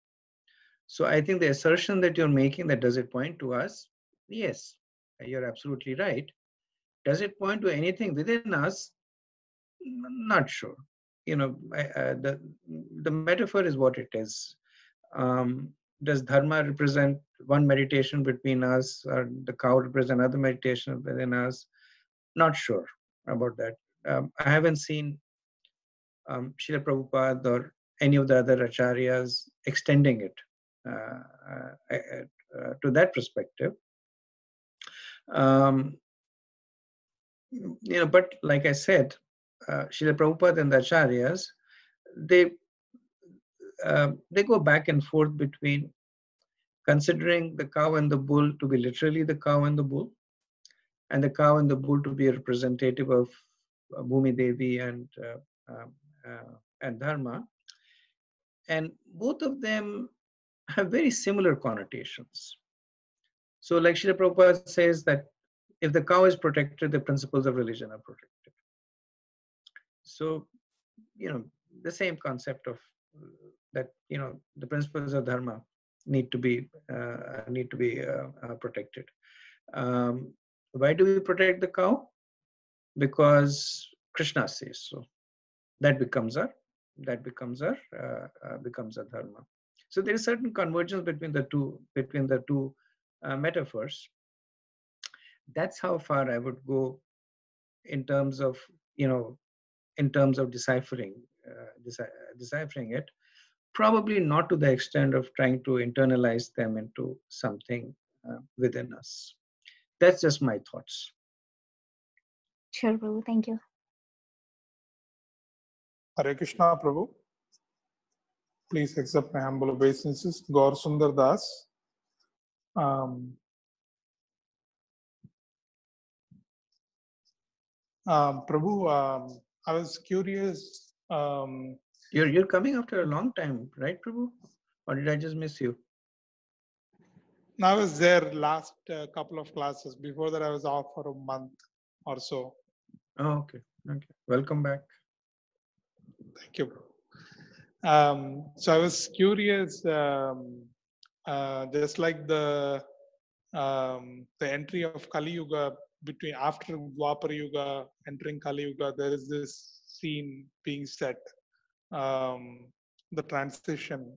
So I think the assertion that you're making, that does it point to us? Yes, you're absolutely right. Does it point to anything within us? Not sure. You know, the metaphor is what it is. Does dharma represent one meditation between us, or the cow represent another meditation within us? Not sure about that. I haven't seen Srila Prabhupada or any of the other acharyas extending it to that perspective. You know, but like I said, Srila Prabhupada and the acharyas, they go back and forth between considering the cow and the bull to be literally the cow and the bull, and the cow and the bull to be a representative of Bhumi Devi and Dharma. And both of them have very similar connotations. So like Srila Prabhupada says that if the cow is protected, the principles of religion are protected. So, you know, the same concept of that the principles of dharma need to be protected. Why do we protect the cow? Because Krishna says so. That becomes our dharma. So there is certain convergence between the two metaphors. That's how far I would go in terms of deciphering it. Probably not to the extent of trying to internalize them into something within us. That's just my thoughts. Sure, Prabhu. Thank you. Hare Krishna, Prabhu. Please accept my humble obeisances. Gaur Sundar Das. Prabhu, I was curious. You're coming after a long time, right, Prabhu? Or did I just miss you? I was there last couple of classes. Before that, I was off for a month or so. Oh, okay. Welcome back. Thank you, bro. So I was curious, just like the entry of Kali Yuga, between after Dwapara Yuga entering Kali Yuga, there is this scene being set, the transition.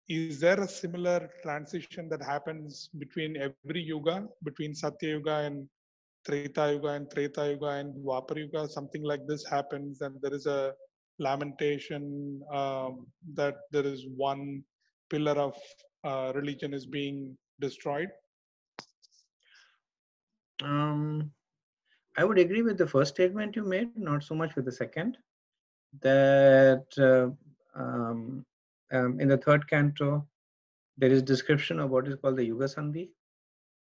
Is there a similar transition that happens between every yuga, between Satya Yuga and Treta Yuga and Treta Yuga and Dwapara Yuga? Something like this happens, and there is a lamentation that there is one pillar of religion is being destroyed. I would agree with the first statement you made, not so much with the second. That in the third canto, there is description of what is called the Yuga Sandhi,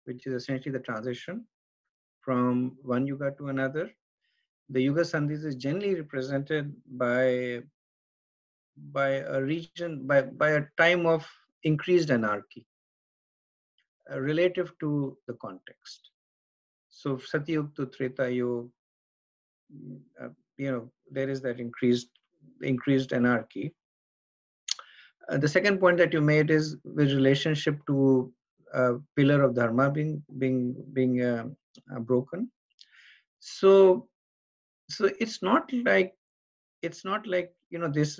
which is essentially the transition from one yuga to another. The Yuga Sandhis is generally represented by a region, by a time of increased anarchy relative to the context. So Satyug to Treta Yuga, there is that increased anarchy. The second point that you made is with relationship to pillar of dharma being broken. So it's not like this.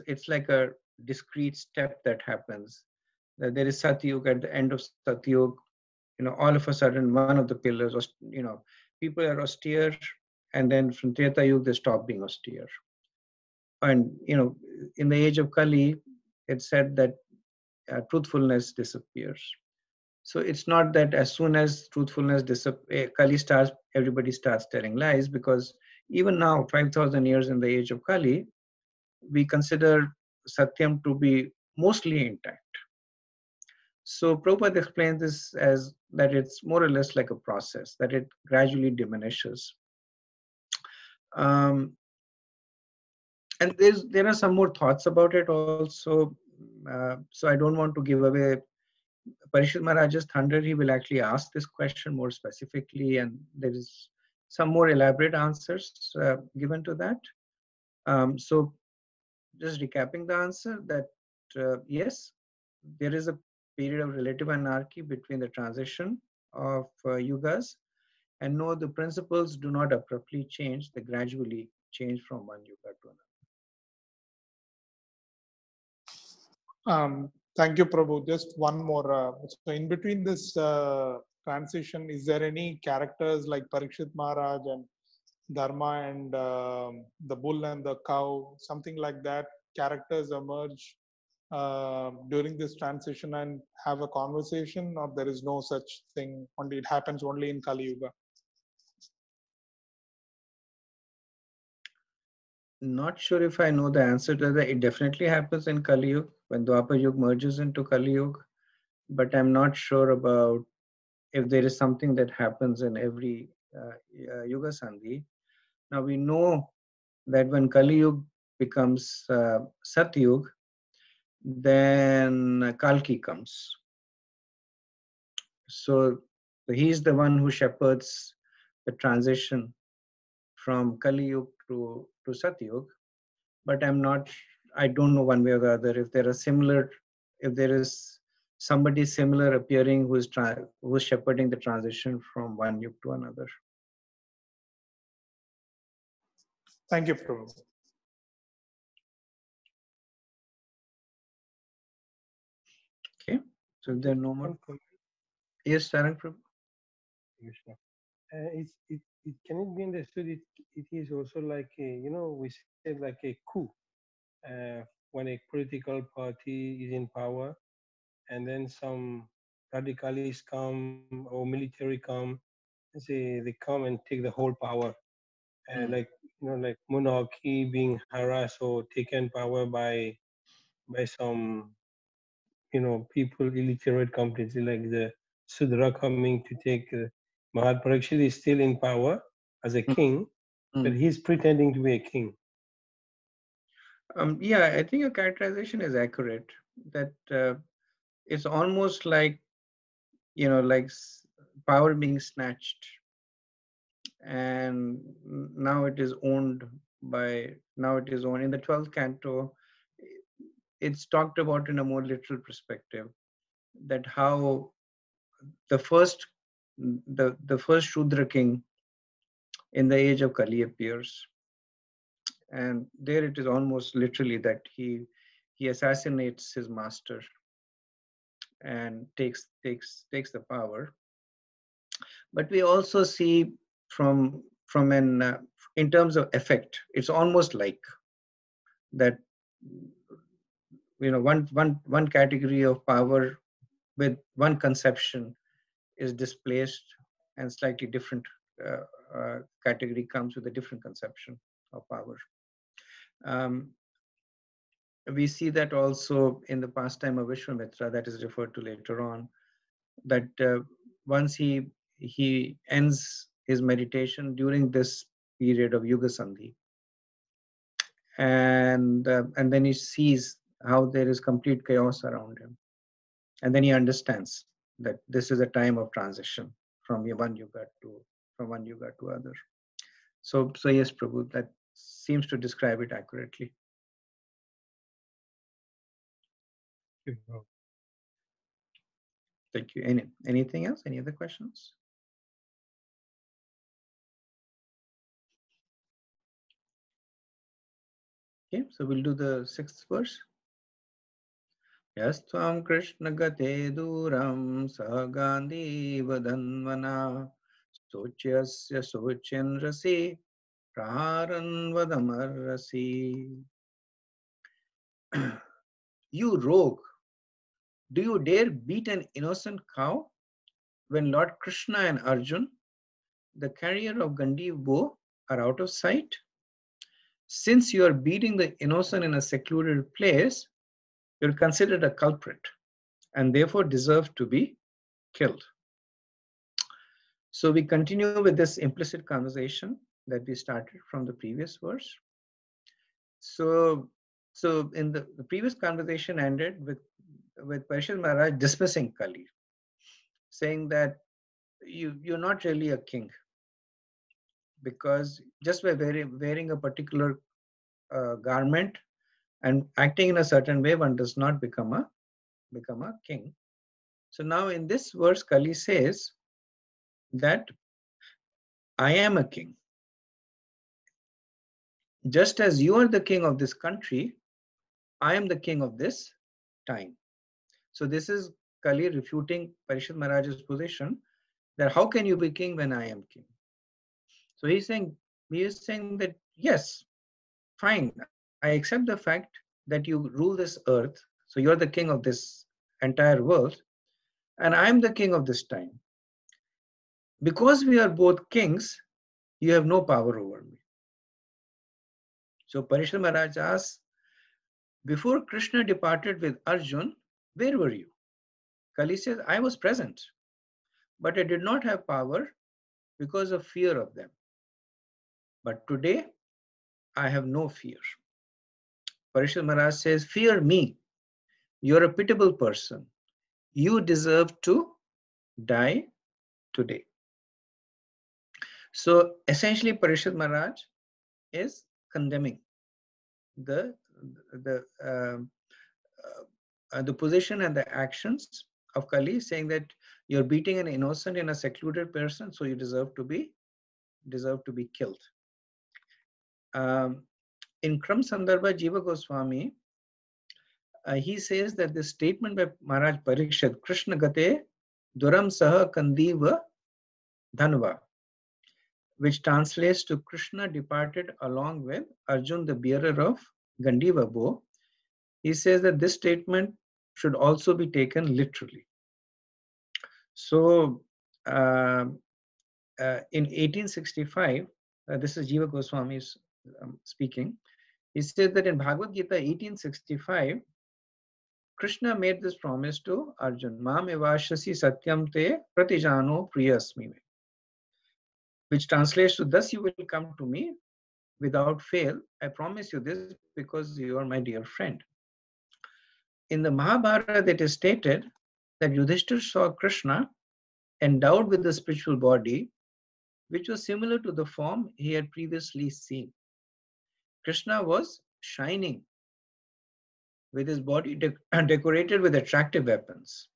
It's like a discrete step that happens. There is Satyug. At the end of Satyug, all of a sudden one of the pillars was, people are austere, and then from Treta Yuga they stop being austere. And in the age of Kali, it's said that truthfulness disappears. So it's not that as soon as truthfulness disappears, Kali starts, everybody starts telling lies, because even now, 5,000 years in the age of Kali, we consider Satyam to be mostly intact. So Prabhupada explains this as that it's more or less like a process, that it gradually diminishes. And there are some more thoughts about it also. So I don't want to give away Parishad Maharaj's thunder. He will actually ask this question more specifically, and there is some more elaborate answers given to that. So just recapping the answer, that yes, there is a period of relative anarchy between the transition of yugas, and no, the principles do not abruptly change, they gradually change from one yuga to another. Thank you, Prabhu. Just one more. So in between this transition, is there any characters like Parikshit Maharaj and Dharma and the bull and the cow, something like that, characters emerge during this transition and have a conversation, or there is no such thing? Only it happens only in Kali Yuga. Not sure if I know the answer to that. It definitely happens in Kali Yuga when Dwapara Yuga merges into Kali Yuga, but I'm not sure about if there is something that happens in every Yuga Sandhi. Now we know that when Kali Yuga becomes Satyug, then Kalki comes. So he's the one who shepherds the transition from Kali Yuga to Satyug. But I'm not I don't know one way or the other if there are similar, if there is somebody similar appearing who's shepherding the transition from one yuga to another. Thank you, Prabhu. Okay, so if there are no more. Yes, Sarang Prabhu. Can it be understood? It is also like we said like a coup when a political party is in power, and then some radicalists come or military come and say they come and take the whole power, like like monarchy being harassed or taken power by some people, illiterate completely, like the Sudra coming to take Mahat Parikshit is still in power as a king, but he's pretending to be a king. Yeah, I think your characterization is accurate. That it's almost like, like power being snatched, and now it is owned in the 12th canto. It's talked about in a more literal perspective, that how the first Shudra king in the age of Kali appears, and there it is almost literally that he assassinates his master and takes the power. But we also see from an in terms of effect, it's almost like that, one category of power with one conception is displaced, and slightly different category comes with a different conception of power. We see that also in the pastime of Vishwamitra that is referred to later on, that once he ends his meditation during this period of Yuga Sandhi, and then he sees how there is complete chaos around him, and then he understands that this is a time of transition from one yuga to other. So yes, Prabhu, that seems to describe it accurately. Thank you. Anything else? Any other questions? Okay, so we'll do the 6th verse. Yastvam Krishna gate duram sagandhi vadanvana socyasya sochyan rasi praharan vadamarasi. You rogue, do you dare beat an innocent cow when Lord Krishna and Arjun, the carrier of Gandiv bow, are out of sight? Since you are beating the innocent in a secluded place, you're considered a culprit and therefore deserve to be killed. So we continue with this implicit conversation that we started from the previous verse. So in the previous conversation ended with Parishad Maharaj dismissing Kali, saying that you're not really a king, because just by wearing a particular garment and acting in a certain way, one does not become a king. So now in this verse, Kali says that I am a king. Just as you are the king of this country, I am the king of this time. So this is Kali refuting Parishad Maharaj's position that how can you be king when I am king? So he is saying that yes, fine, I accept the fact that you rule this earth, so you're the king of this entire world, and I'm the king of this time. Because we are both kings, you have no power over me. So Parishad Maharaj asks, before Krishna departed with Arjun, where were you? Kali says, I was present, but I did not have power because of fear of them. But today, I have no fear. Parishad Maharaj says, fear me. You're a pitiable person. You deserve to die today. So essentially, Parishad Maharaj is condemning the the the position and the actions of Kali, saying that you're beating an innocent and a secluded person, so you deserve to be killed. In Kram Sandarbha, Jiva Goswami, he says that this statement by Maharaj Parikshit, Krishna Gate Duram Saha Kandiva Dhanva, which translates to Krishna departed along with Arjun, the bearer of Gandiva bow. He says that this statement should also be taken literally. So in 1865, this is Jiva Goswami speaking, he said that in Bhagavad Gita 1865, Krishna made this promise to Arjun, Mam evashasi satyam te pratijano priyasmi, which translates to, thus you will come to me without fail. I promise you this because you are my dear friend. In the Mahabharata, it is stated that Yudhishthir saw Krishna endowed with the spiritual body, which was similar to the form he had previously seen. Krishna was shining, with his body decorated with attractive weapons,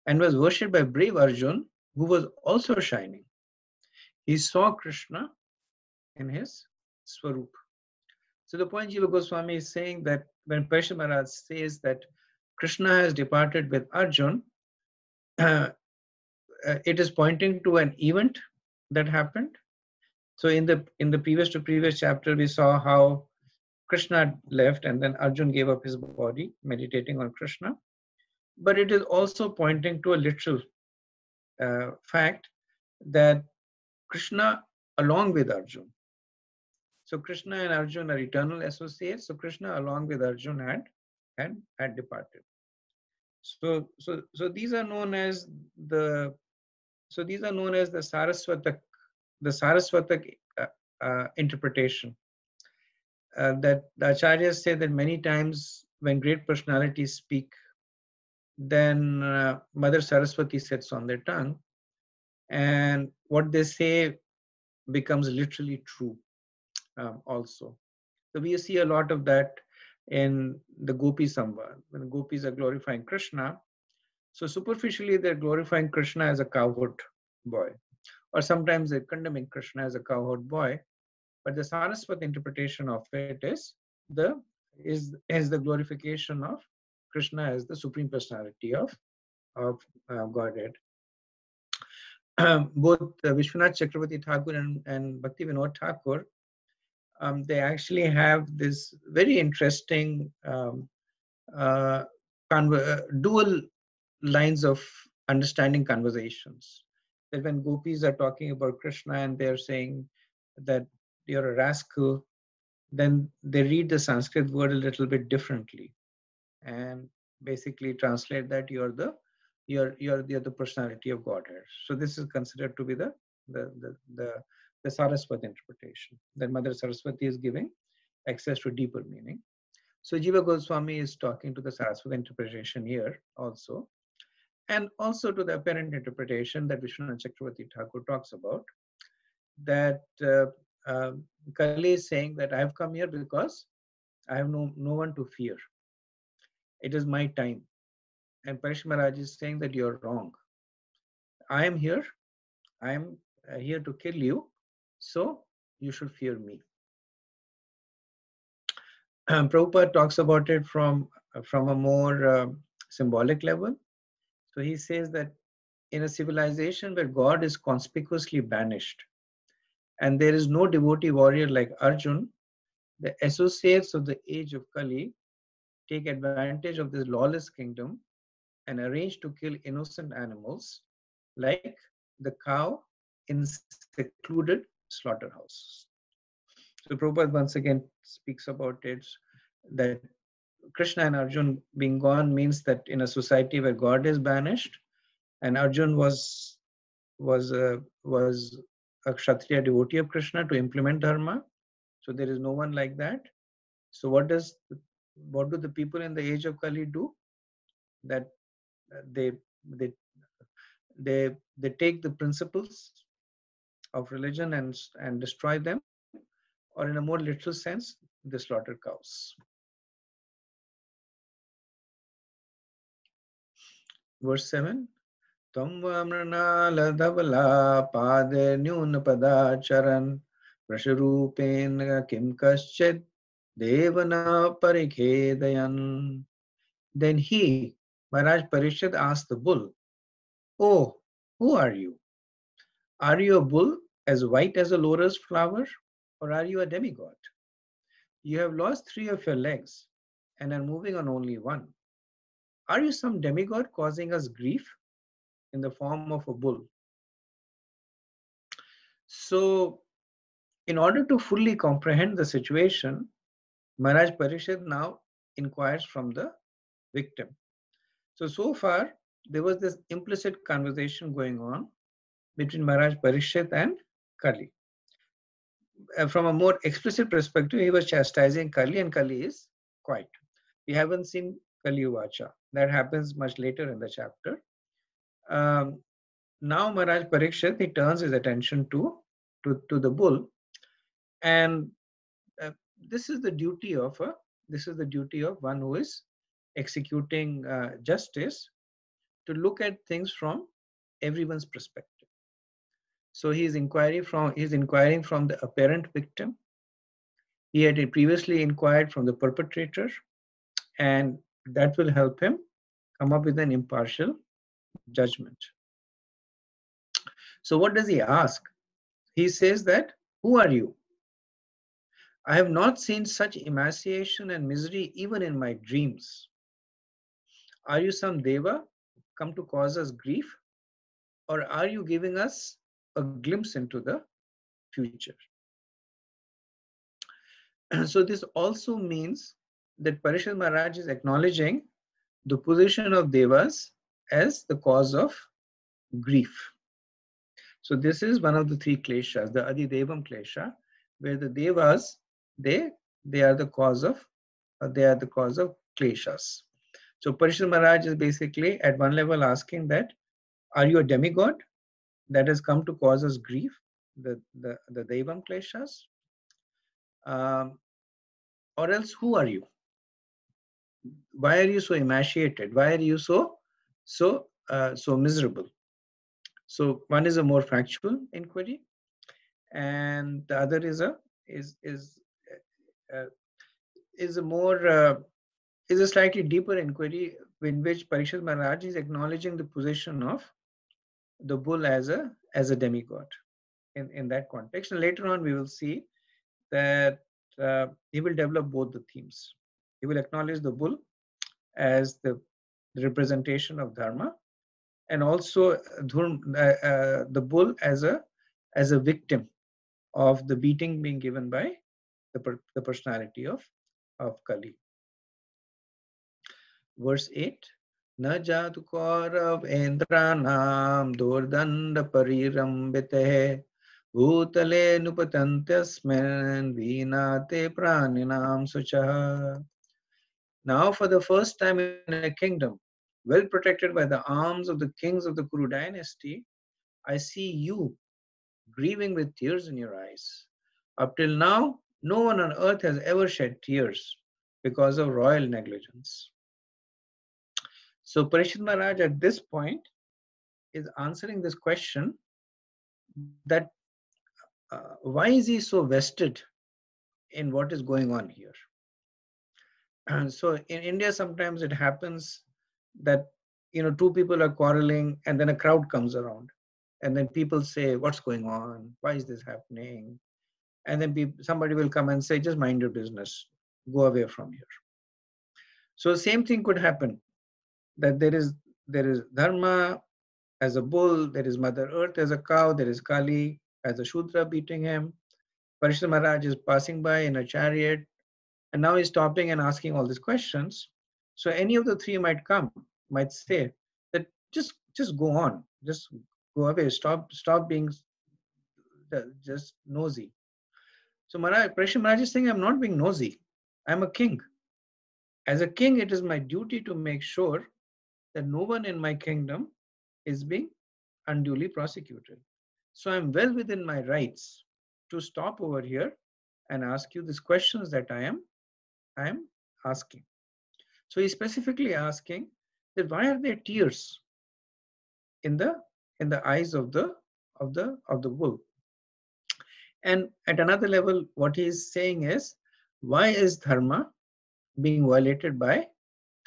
and was worshipped by brave Arjun, who was also shining. He saw Krishna in his Swarup. So the point Jiva Goswami is saying that when Parikshit Maharaj says that Krishna has departed with Arjun, it is pointing to an event that happened. So in the previous to previous chapter, we saw how Krishna left and then Arjun gave up his body, meditating on Krishna. But it is also pointing to a literal fact that Krishna along with Arjun. So Krishna and Arjun are eternal associates. So Krishna along with Arjun had departed. So these are known as the Saraswatak interpretation. That the acharyas say that many times when great personalities speak, then Mother Saraswati sits on their tongue, and what they say becomes literally true also. So we see a lot of that in the Gopi Samvad, when the gopis are glorifying Krishna. So superficially they're glorifying Krishna as a cowherd boy, or sometimes they're condemning Krishna as a cowherd boy. But the Saraswati interpretation of it is the glorification of Krishna as the supreme personality of Godhead. Both Vishwanath Chakravarti Thakur and Bhakti Vinod Thakur, they actually have this very interesting dual lines of understanding conversations. That when gopis are talking about Krishna and they're saying that you're a rascal, then they read the Sanskrit word a little bit differently and basically translate that you're the personality of Godhead. So this is considered to be the Saraswati interpretation, that Mother Saraswati is giving access to deeper meaning. So Jiva Goswami is talking to the Saraswati interpretation here also, and also to the apparent interpretation that Vishwanath Chakravarti Thakur talks about, that Kali is saying that I have come here because I have no one to fear. It is my time. And Parikshit Maharaj is saying that you're wrong. I am here. I am here to kill you. So you should fear me. Prabhupada talks about it from a more symbolic level. So he says that in a civilization where God is conspicuously banished and there is no devotee warrior like Arjun, the associates of the age of Kali take advantage of this lawless kingdom and arrange to kill innocent animals like the cow in secluded slaughterhouse. So Prabhupada once again speaks about it, that Krishna and Arjun being gone means that in a society where God is banished, and Arjun was a Kshatriya devotee of Krishna to implement dharma, so there is no one like that. So what do the people in the age of Kali do? That they take the principles of religion and destroy them, or in a more literal sense, they slaughter cows. Verse 7. Tamvamrana ladhavla pade nyunapada charan prasharupena kim kaschid devana parikhedayan. Then he, Maharaj Parishad, asked the bull, "Oh, who are you? Are you a bull as white as a lotus flower, or are you a demigod? You have lost 3 of your legs and are moving on only one. Are you some demigod causing us grief in the form of a bull?" So, in order to fully comprehend the situation, Maharaj Parishad now inquires from the victim. So far, there was this implicit conversation going on between Maharaj Parishad and Kali. From a more explicit perspective, he was chastising Kali, and Kali is quiet. We haven't seen Kali Vacha. That happens much later in the chapter. Now Maharaj Parikshit, he turns his attention to the bull, and this is the duty of one who is executing justice, to look at things from everyone's perspective. So he's inquiring from the apparent victim. He had previously inquired from the perpetrator, and that will help him come up with an impartial judgment. So what does he ask? He says that, "Who are you? I have not seen such emaciation and misery even in my dreams. Are you some deva come to cause us grief, or are you giving us a glimpse into the future?" So this also means that Parishad Maharaj is acknowledging the position of devas as the cause of grief. So this is one of the 3 kleshas, the Adidevam klesha, where the devas, they are the cause of kleshas. So Parishad Maharaj is basically at one level asking that, are you a demigod that has come to cause us grief, the Devam kleshas? Or else, who are you? Why are you so emaciated? Why are you so miserable? So one is a more factual inquiry, and the other is a slightly deeper inquiry, in which Parishad Maharaj is acknowledging the position of the bull as a demigod in that context. And later on we will see that he will develop both the themes. He will acknowledge the bull as the representation of dharma, and also the bull as a victim of the beating being given by the personality of Kali. Verse 8. Na jatu kaurav endranam durdanda parirambite bhutale nupatantyasmin vinate praninam sucha. Now for the first time in a kingdom, well protected by the arms of the kings of the Kuru dynasty, I see you grieving with tears in your eyes. Up till now, no one on earth has ever shed tears because of royal negligence. So Parishad Maharaj at this point is answering this question that why is he so vested in what is going on here? And so in India, sometimes it happens that, two people are quarreling and then a crowd comes around. And then people say, what's going on? Why is this happening? And then somebody will come and say, just mind your business. Go away from here. So same thing could happen, that there is Dharma as a bull, there is Mother Earth as a cow, there is Kali as a Shudra beating him. Parishad Maharaj is passing by in a chariot, and now he's stopping and asking all these questions. So any of the 3 might say that just go on, just go away, stop being just nosy. So Parishad Maharaj is saying, I'm not being nosy. I'm a king. As a king, it is my duty to make sure that no one in my kingdom is being unduly prosecuted. So I'm well within my rights to stop over here and ask you these questions that I am asking. So he's specifically asking that why are there tears in the eyes of the bull. And at another level, what he is saying is, why is dharma being violated by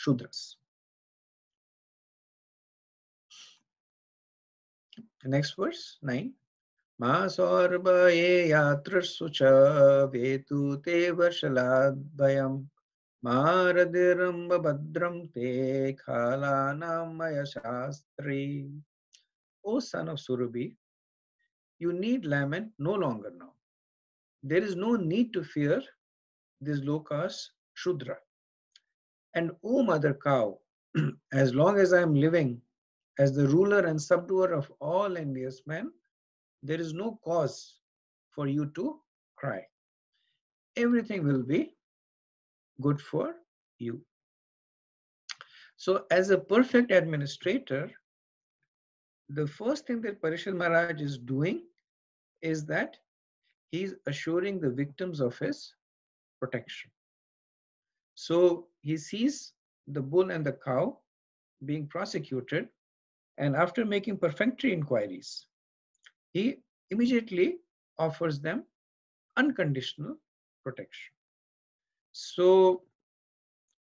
Shudras? The next verse, 9. Ma sarva ye yatra sucha vetu te varshaladvayam Maradiramba badram te khalana maya shastri. O son of Surabhi, you need lament no longer now. There is no need to fear this lokas Shudra. And O mother cow, as long as I am living as the ruler and subduer of all envious men, there is no cause for you to cry. Everything will be good for you. So as a perfect administrator, the first thing that Parishad Maharaj is doing is that he is assuring the victims of his protection. So he sees the bull and the cow being prosecuted, and after making perfunctory inquiries, he immediately offers them unconditional protection. So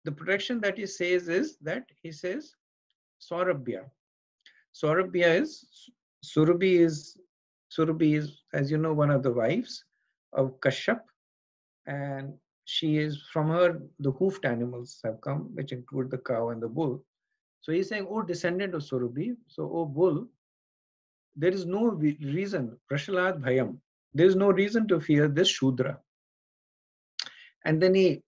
the protection that he says is that he says Saurabhya. Saurabhya is Surabhi is, as you know, one of the wives of Kashyap, and she is, from her the hoofed animals have come, which include the cow and the bull. So he's saying, oh descendant of Surabhi, so oh bull, there is no reason, Prashalad Bhayam, there is no reason to fear this Shudra. And then he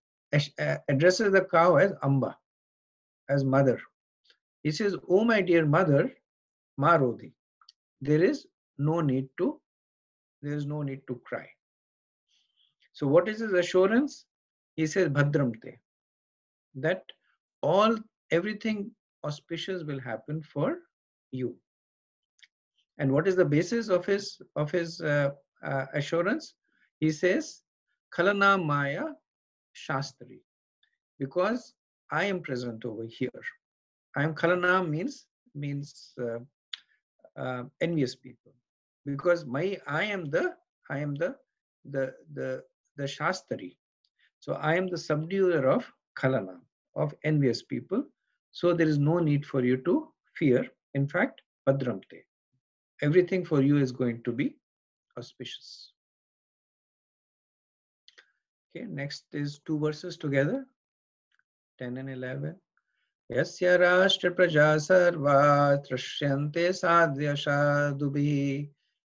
addresses the cow as Amba, as mother. He says, oh my dear mother, Marodi, there is no need to cry. So what is his assurance? He says Bhadramte, that everything auspicious will happen for you. And what is the basis of his assurance? He says Khalana Maya Shastri, because I am present over here. I am Khalana means envious people, because I am the Shastri. So I am the subduer of Khalana, of envious people. So there is no need for you to fear. In fact, Bhadramte, everything for you is going to be auspicious. Okay, next is two verses together, 10 and 11. Yasya rashtra praja sarva trashyante sadhya sadhubhi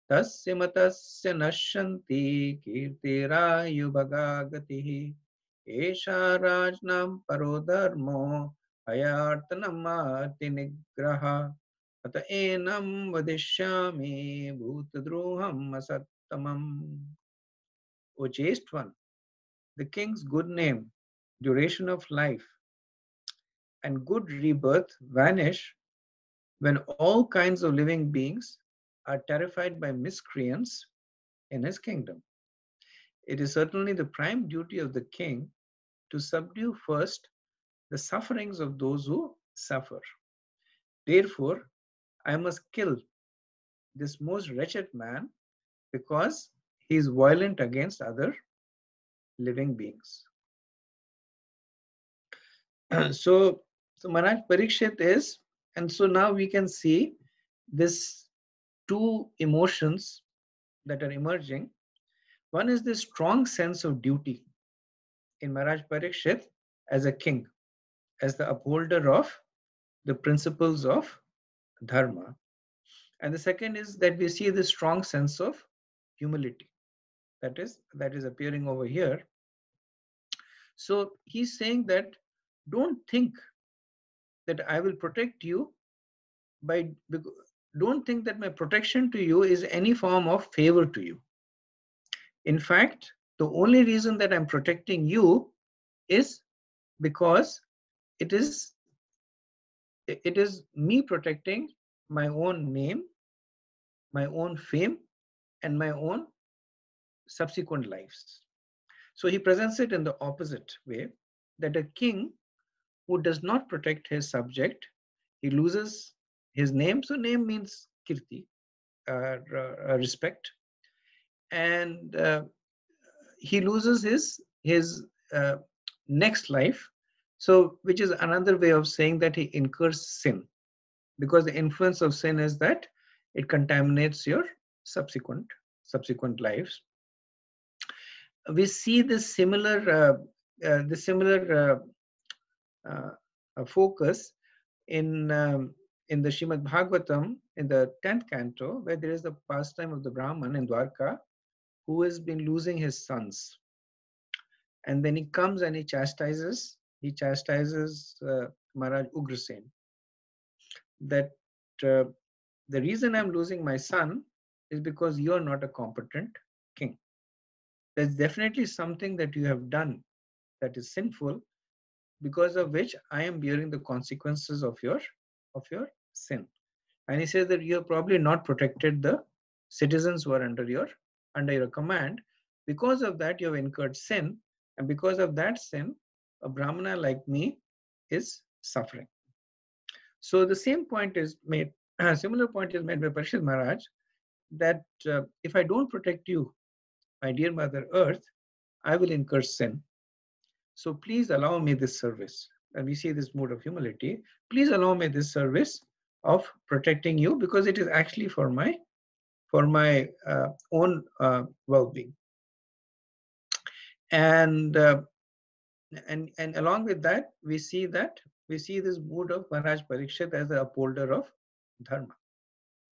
tasya matasya nashanti kirtirayu bhagagatihi esha rajnam paro dharmo ayartanam ati nigraha ata enam vadishyami bhutadruham asattamam. O chaste one, the king's good name, duration of life, and good rebirth vanish when all kinds of living beings are terrified by miscreants in his kingdom. It is certainly the prime duty of the king to subdue first the sufferings of those who suffer. Therefore, I must kill this most wretched man because he is violent against other living beings. So Maharaj Parikshit is, and so now we can see this two emotions that are emerging. One is this strong sense of duty in Maharaj Parikshit as a king, as the upholder of the principles of dharma. And the second is that we see this strong sense of humility that is appearing over here. So he's saying that don't think that I will protect you don't think that my protection to you is any form of favor to you. In fact, the only reason that I'm protecting you is because it is me protecting my own name, my own fame, and my own subsequent lives. So he presents it in the opposite way, that a king who does not protect his subject, he loses his name. So name means kirti, respect, and he loses his next life. So which is another way of saying that he incurs sin, because the influence of sin is that it contaminates your subsequent lives. We see this similar focus in the Srimad Bhagavatam in the 10th canto, where there is the pastime of the Brahman in Dwarka who has been losing his sons, and then he comes and he chastises Maharaj Ugrasen that the reason I'm losing my son is because you're not a competent king. There's definitely something that you have done that is sinful, because of which I am bearing the consequences of your sin. And he says that you have probably not protected the citizens who are under your command. Because of that, you have incurred sin, and because of that sin, a Brahmana like me is suffering. So the same point is made. A similar point is made by Parishad Maharaj, that if I don't protect you, my dear Mother Earth, I will incur sin. So please allow me this service. And we see this mood of humility. Please allow me this service of protecting you, because it is actually for my own well-being. And along with that, we see this mood of Maharaj Parikshit as the upholder of dharma.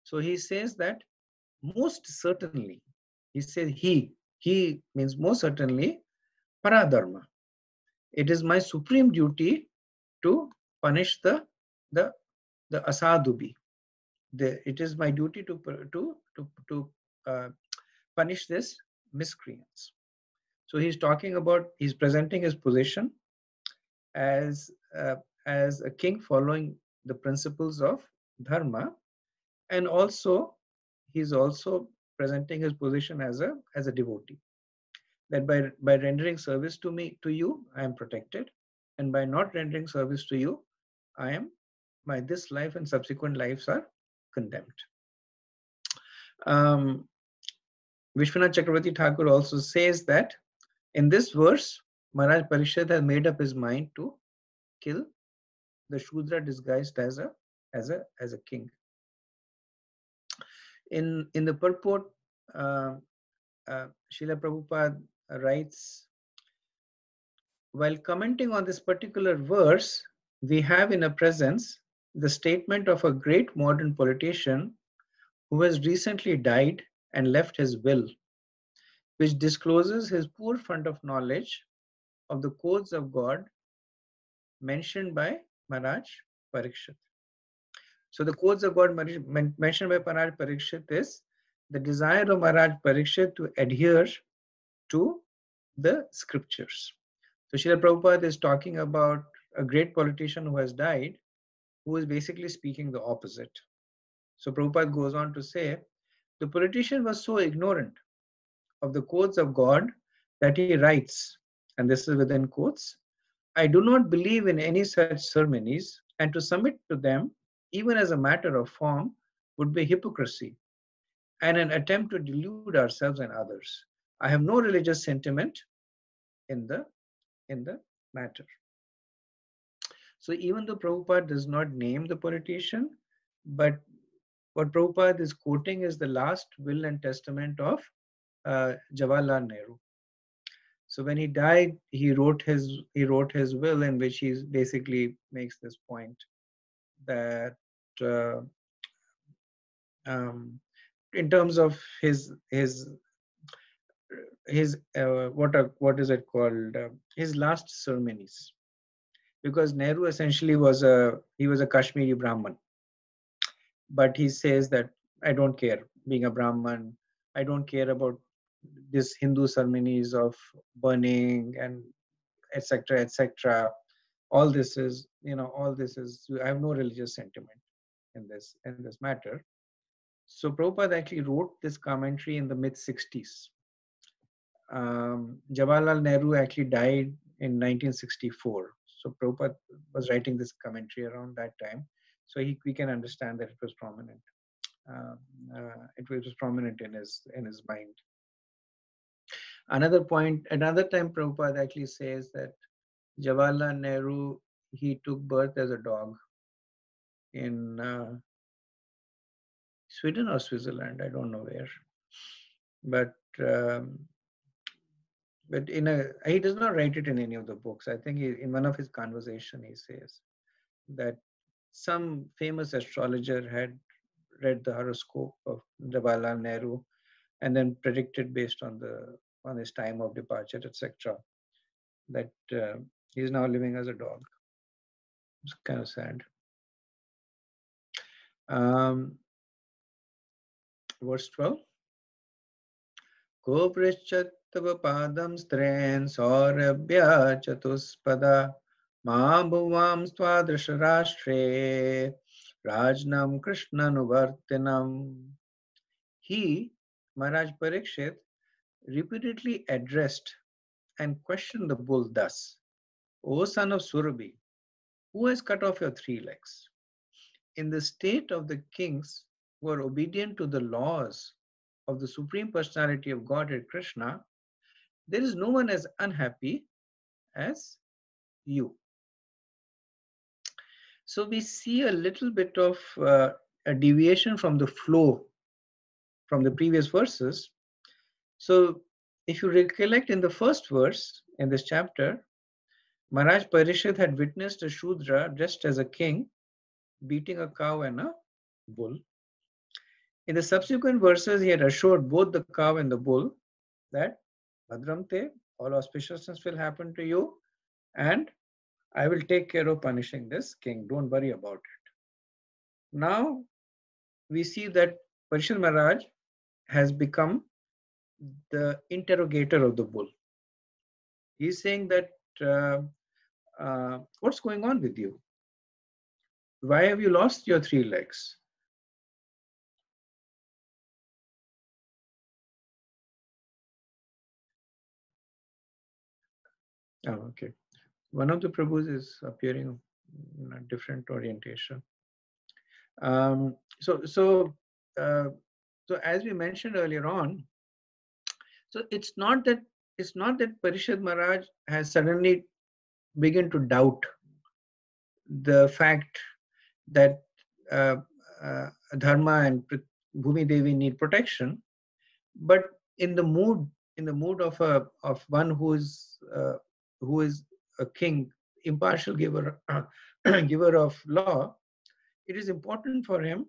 So he says that most certainly, he says he means most certainly paradharma. It is my supreme duty to punish the asadhubi. It is my duty to punish this miscreants. So he's talking about, he's presenting his position as a king following the principles of dharma, and also he's also presenting his position as a devotee, that by rendering service to you, I am protected, and by not rendering service to you, my this life and subsequent lives are condemned. Vishwanath Chakravarti Thakur also says that in this verse, Maharaj Parikshit has made up his mind to kill the Shudra disguised as a king. In the purport, Srila Prabhupada writes, while commenting on this particular verse, we have in our presence the statement of a great modern politician who has recently died and left his will, which discloses his poor fund of knowledge of the codes of God mentioned by Maharaj Parikshit. So the codes of God mentioned by Maharaj Parikshit is the desire of Maharaj Parikshit to adhere to the scriptures. So Srila Prabhupada is talking about a great politician who has died, who is basically speaking the opposite. So Prabhupada goes on to say, the politician was so ignorant of the codes of God that he writes, and this is within quotes, I do not believe in any such ceremonies, and to submit to them, even as a matter of form, would be hypocrisy and an attempt to delude ourselves and others. I have no religious sentiment in the matter. So even though Prabhupada does not name the politician, but what Prabhupada is quoting is the last will and testament of Jawaharlal Nehru. So when he died, he wrote his will, in which he basically makes this point that in terms of his what is it called, his last ceremonies, because Nehru essentially was a Kashmiri Brahman, but he says that I don't care being a Brahman, I don't care about this Hindu ceremonies of burning and etc. etc. All this is I have no religious sentiment in this matter. So Prabhupada actually wrote this commentary in the mid-60s. Jawaharlal Nehru actually died in 1964. So Prabhupada was writing this commentary around that time. So we can understand that it was prominent. It was prominent in his mind. Another point, another time Prabhupada actually says that Jawaharlal Nehru, he took birth as a dog in Sweden or Switzerland, I don't know where. But he does not write it in any of the books. I think in one of his conversation he says that some famous astrologer had read the horoscope of Jawaharlal Nehru and then predicted based on his time of departure, etc., that he's now living as a dog. It's kind of sad. Verse 12. Ko prishchattava padam stren saurabhya chatuspada ma bhuvam stvadrisharashtre rajnam krishnanuvartinam. He, Maharaj Parikshit, repeatedly addressed and questioned the bull thus: O son of Surabhi, who has cut off your 3 legs? In the state of the kings who are obedient to the laws of the Supreme Personality of Godhead Krishna, there is no one as unhappy as you. So we see a little bit of a deviation from the flow from the previous verses. So if you recollect in the first verse in this chapter, Maharaj Parishit had witnessed a Shudra dressed as a king beating a cow and a bull. In the subsequent verses, he had assured both the cow and the bull that Bhadramte, all auspiciousness will happen to you, and I will take care of punishing this king. Don't worry about it. Now we see that Parishit Maharaj has become the interrogator of the bull. He's saying that what's going on with you? Why have you lost your 3 legs? Oh, okay. One of the Prabhus is appearing in a different orientation. So as we mentioned earlier on, so it's not that Parishad Maharaj has suddenly begun to doubt the fact that Dharma and Bhumi Devi need protection, but in the mood of one who is a king, impartial giver giver of law, it is important for him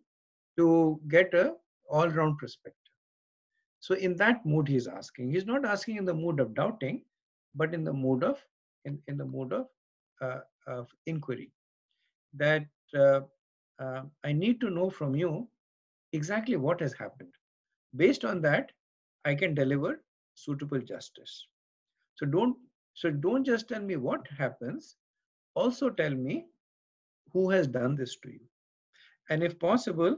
to get a all-round perspective. So in that mood he's asking. He's not asking in the mood of doubting, but in the mood of of inquiry. That I need to know from you exactly what has happened. Based on that, I can deliver suitable justice. So don't just tell me what happens. Also tell me who has done this to you. And if possible,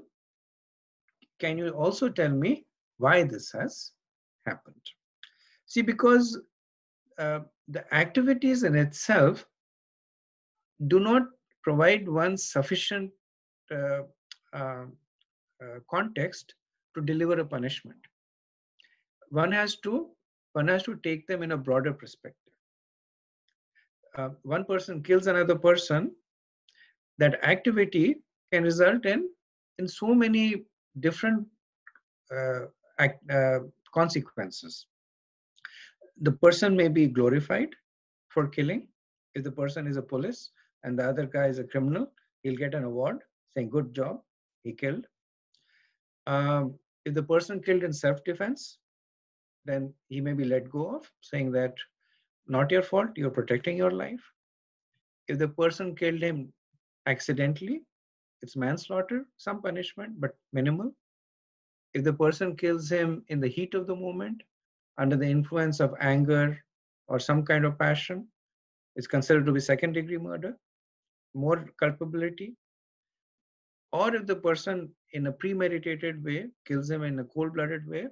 can you also tell me why this has happened? See, because the activities in itself do not provide one sufficient context to deliver a punishment. One has to take them in a broader perspective. One person kills another person, that activity can result in so many different consequences. The person may be glorified for killing. If the person is a police and the other guy is a criminal, he'll get an award saying, good job, he killed. If the person killed in self-defense, then he may be let go of, saying that not your fault, you're protecting your life. If the person killed him accidentally, it's manslaughter, some punishment, but minimal. If the person kills him in the heat of the moment, under the influence of anger or some kind of passion, it's considered to be second-degree murder, more culpability. Or if the person in a premeditated way kills him in a cold-blooded way,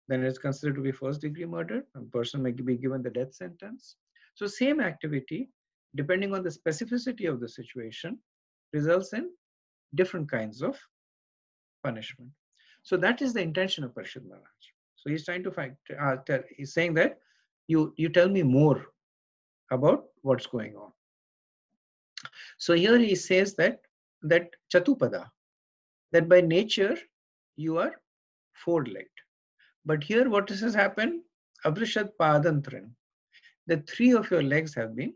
then it's considered to be first-degree murder. A person may be given the death sentence. So same activity, depending on the specificity of the situation, results in different kinds of punishment. So that is the intention of Parishad Maharaj. So he's trying to find, he's saying that you tell me more about what's going on. So here he says that Chatupada, that by nature you are four-legged. But here what has happened? Abrishat Padantrin, the three of your legs have been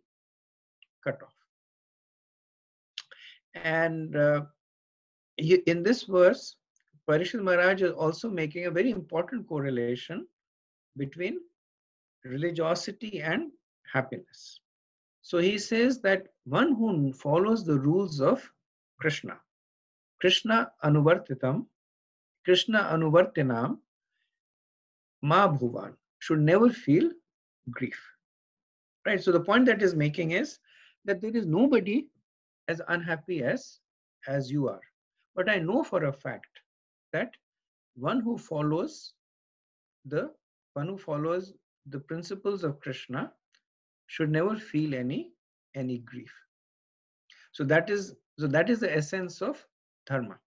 cut off. And in this verse, Parishad Maharaj is also making a very important correlation between religiosity and happiness. So he says that one who follows the rules of Krishna, Krishna Anuvartitam, Krishna Anuvartinam, Ma Bhuvan, should never feel grief. Right? So the point that is making is that there is nobody as unhappy as you are. But I know for a fact that one who follows the principles of Krishna should never feel any grief. So that is the essence of dharma.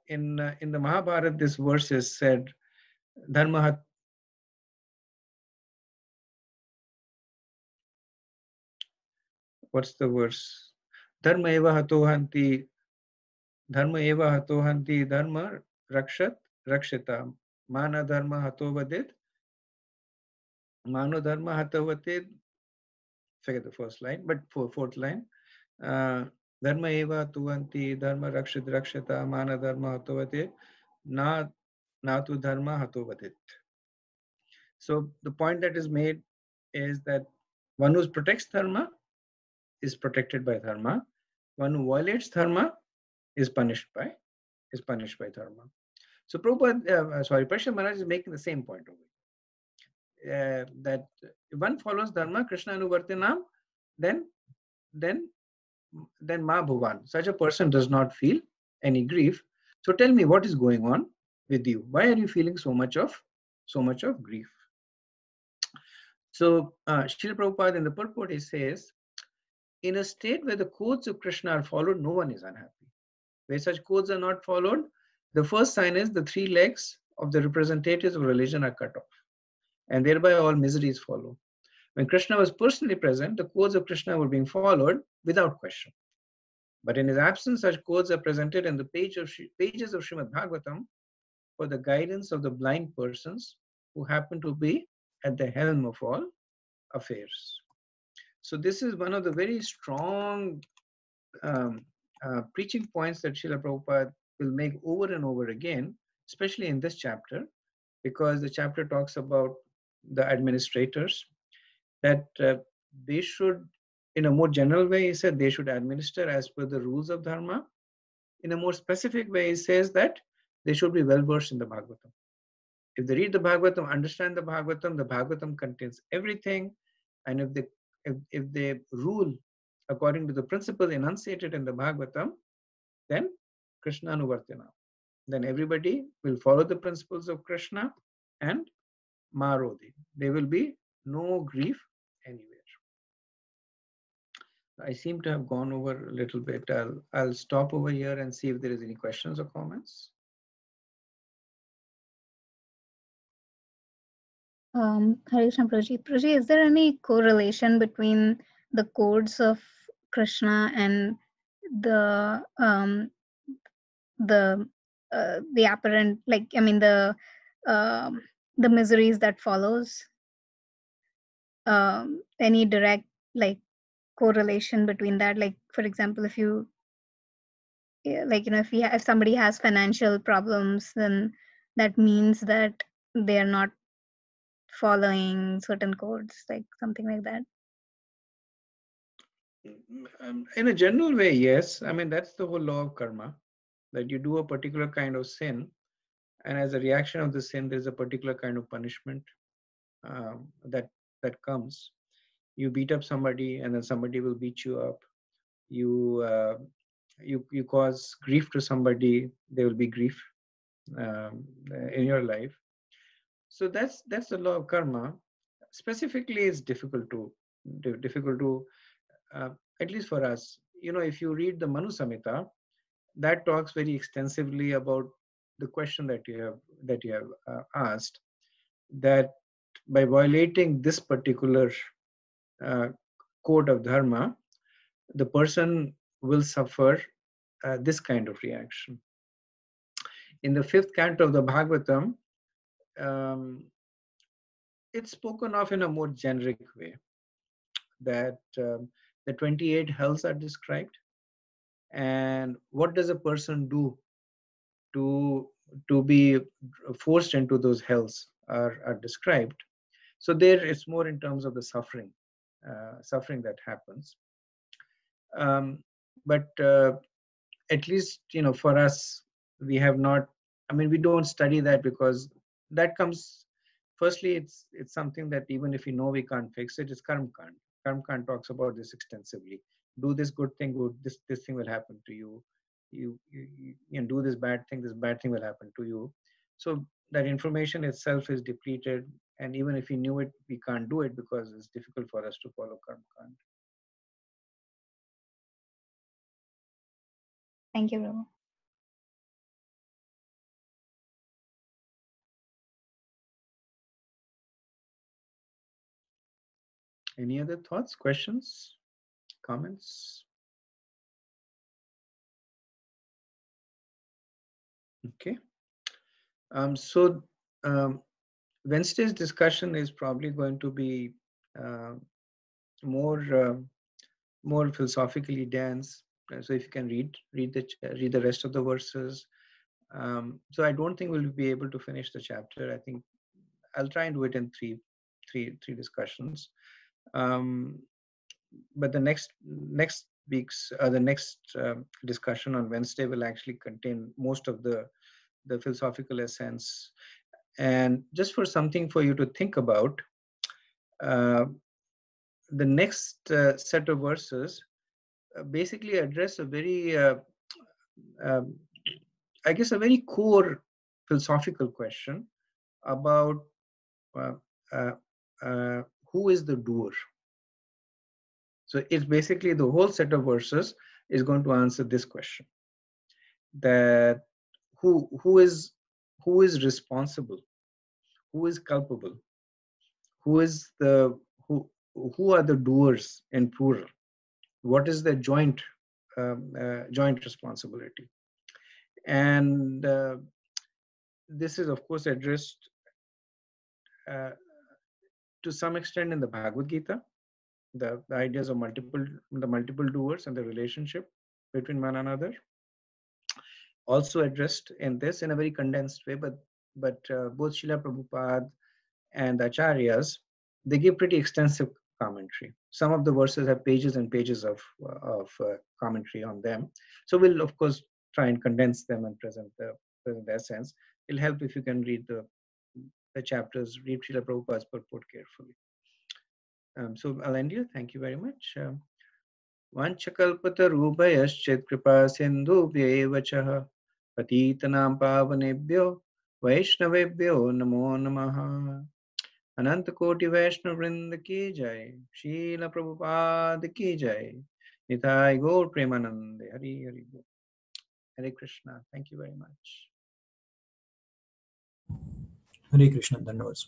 In the Mahabharata, this verse is said, dharma. What's the verse? Dharma eva hatohanti, dharma eva hatohanti, dharma rakshat rakshita, mana dharma hatovadit, mano dharma hatovadit. Forget the first line, but fourth line. Dharma eva tuvanti, dharma rakshit rakshita, mana dharma hatovadit, natu dharma hatovadit. So the point that is made is that one who protects dharma is protected by dharma. One who violates dharma is punished by dharma. So Parishad Maharaj is making the same point over here. That if one follows dharma, Krishna Anuvartinam, then Ma Bhuvan, such a person does not feel any grief. So tell me, what is going on with you? Why are you feeling so much of grief? So Srila Prabhupada in the purport, he says, in a state where the codes of Krishna are followed, no one is unhappy. Where such codes are not followed, the first sign is the three legs of the representatives of religion are cut off, and thereby all miseries follow. When Krishna was personally present, the codes of Krishna were being followed without question. But in his absence, such codes are presented in the pages of Srimad Bhagavatam for the guidance of the blind persons who happen to be at the helm of all affairs. So this is one of the very strong preaching points that Srila Prabhupada will make over and over again, especially in this chapter, because the chapter talks about the administrators, that they should, in a more general way, he said they should administer as per the rules of dharma. In a more specific way, he says that they should be well versed in the Bhagavatam. If they read the Bhagavatam, understand the Bhagavatam contains everything, and if they rule according to the principle enunciated in the Bhagavatam, then Krishna Anuvartina. Then everybody will follow the principles of Krishna and Marodi. There will be no grief anywhere. I seem to have gone over a little bit. I'll stop over here and see if there is any questions or comments. Hare Krishna Prabhuji. Prabhuji, is there any correlation between the codes of Krishna and the apparent, like, I mean, the miseries that follows? Any direct, like, correlation between that? Like, for example, if you, like, if somebody has financial problems, then that means that they are not following certain codes, like something like that. In a general way, yes. I mean, that's the whole law of karma, that you do a particular kind of sin, and as a reaction of the sin, there's a particular kind of punishment that comes. You beat up somebody, and then somebody will beat you up. You cause grief to somebody, there will be grief in your life. So that's the law of karma. Specifically, it's difficult to at least for us, if you read the Manu Samhita, that talks very extensively about the question that you have asked, that by violating this particular code of dharma, the person will suffer this kind of reaction. In the 5th canto of the Bhagavatam, it's spoken of in a more generic way, that the 28 hells are described, and what does a person do to be forced into those hells are described. So there it's more in terms of the suffering that happens. But at least, for us, we have not, we don't study that, because that comes, firstly, it's something that even if we know we can't fix it, it's Karma Kand. Karma Kand talks about this extensively. Do this good thing, this thing will happen to you. You do this bad thing will happen to you. So that information itself is depleted, and even if we knew it, we can't do it because it's difficult for us to follow Karma Kand. Thank you, Prabhu. Any other thoughts, questions, comments? Okay. So Wednesday's discussion is probably going to be more philosophically dense. So if you can read the rest of the verses. So I don't think we'll be able to finish the chapter. I think I'll try and do it in three discussions. But the next week's the next discussion on Wednesday will actually contain most of the philosophical essence. And just for something for you to think about, the next set of verses basically address a very, I guess, a very core philosophical question about who is the doer. So it's basically the whole set of verses is going to answer this question: that who is responsible, who is culpable, who are the doers in plural, what is the joint responsibility. And this is of course addressed to some extent in the Bhagavad Gita, the ideas of the multiple doers and the relationship between one another, also addressed in this in a very condensed way, but both Srila Prabhupada and Acharyas, they give pretty extensive commentary. Some of the verses have pages and pages of commentary on them. So we'll of course try and condense them and present the essence. It'll help if you can read the chapters, read Srila Prabhupada's purport carefully. So I'll end here. Thank you very much. Vanchakalpatarubhayascha kripa sindhubhya ch patitanam pavanebhyo vaishnavebhyo namo namaha. अनंत कोटि वैष्णव वृंद की जय, शील प्रभुपाद की जय, निताय गौर प्रेमानंद, हरि हरि बोल. Hare Krishna. Thank you very much. Hare Krishna. Dhanavad.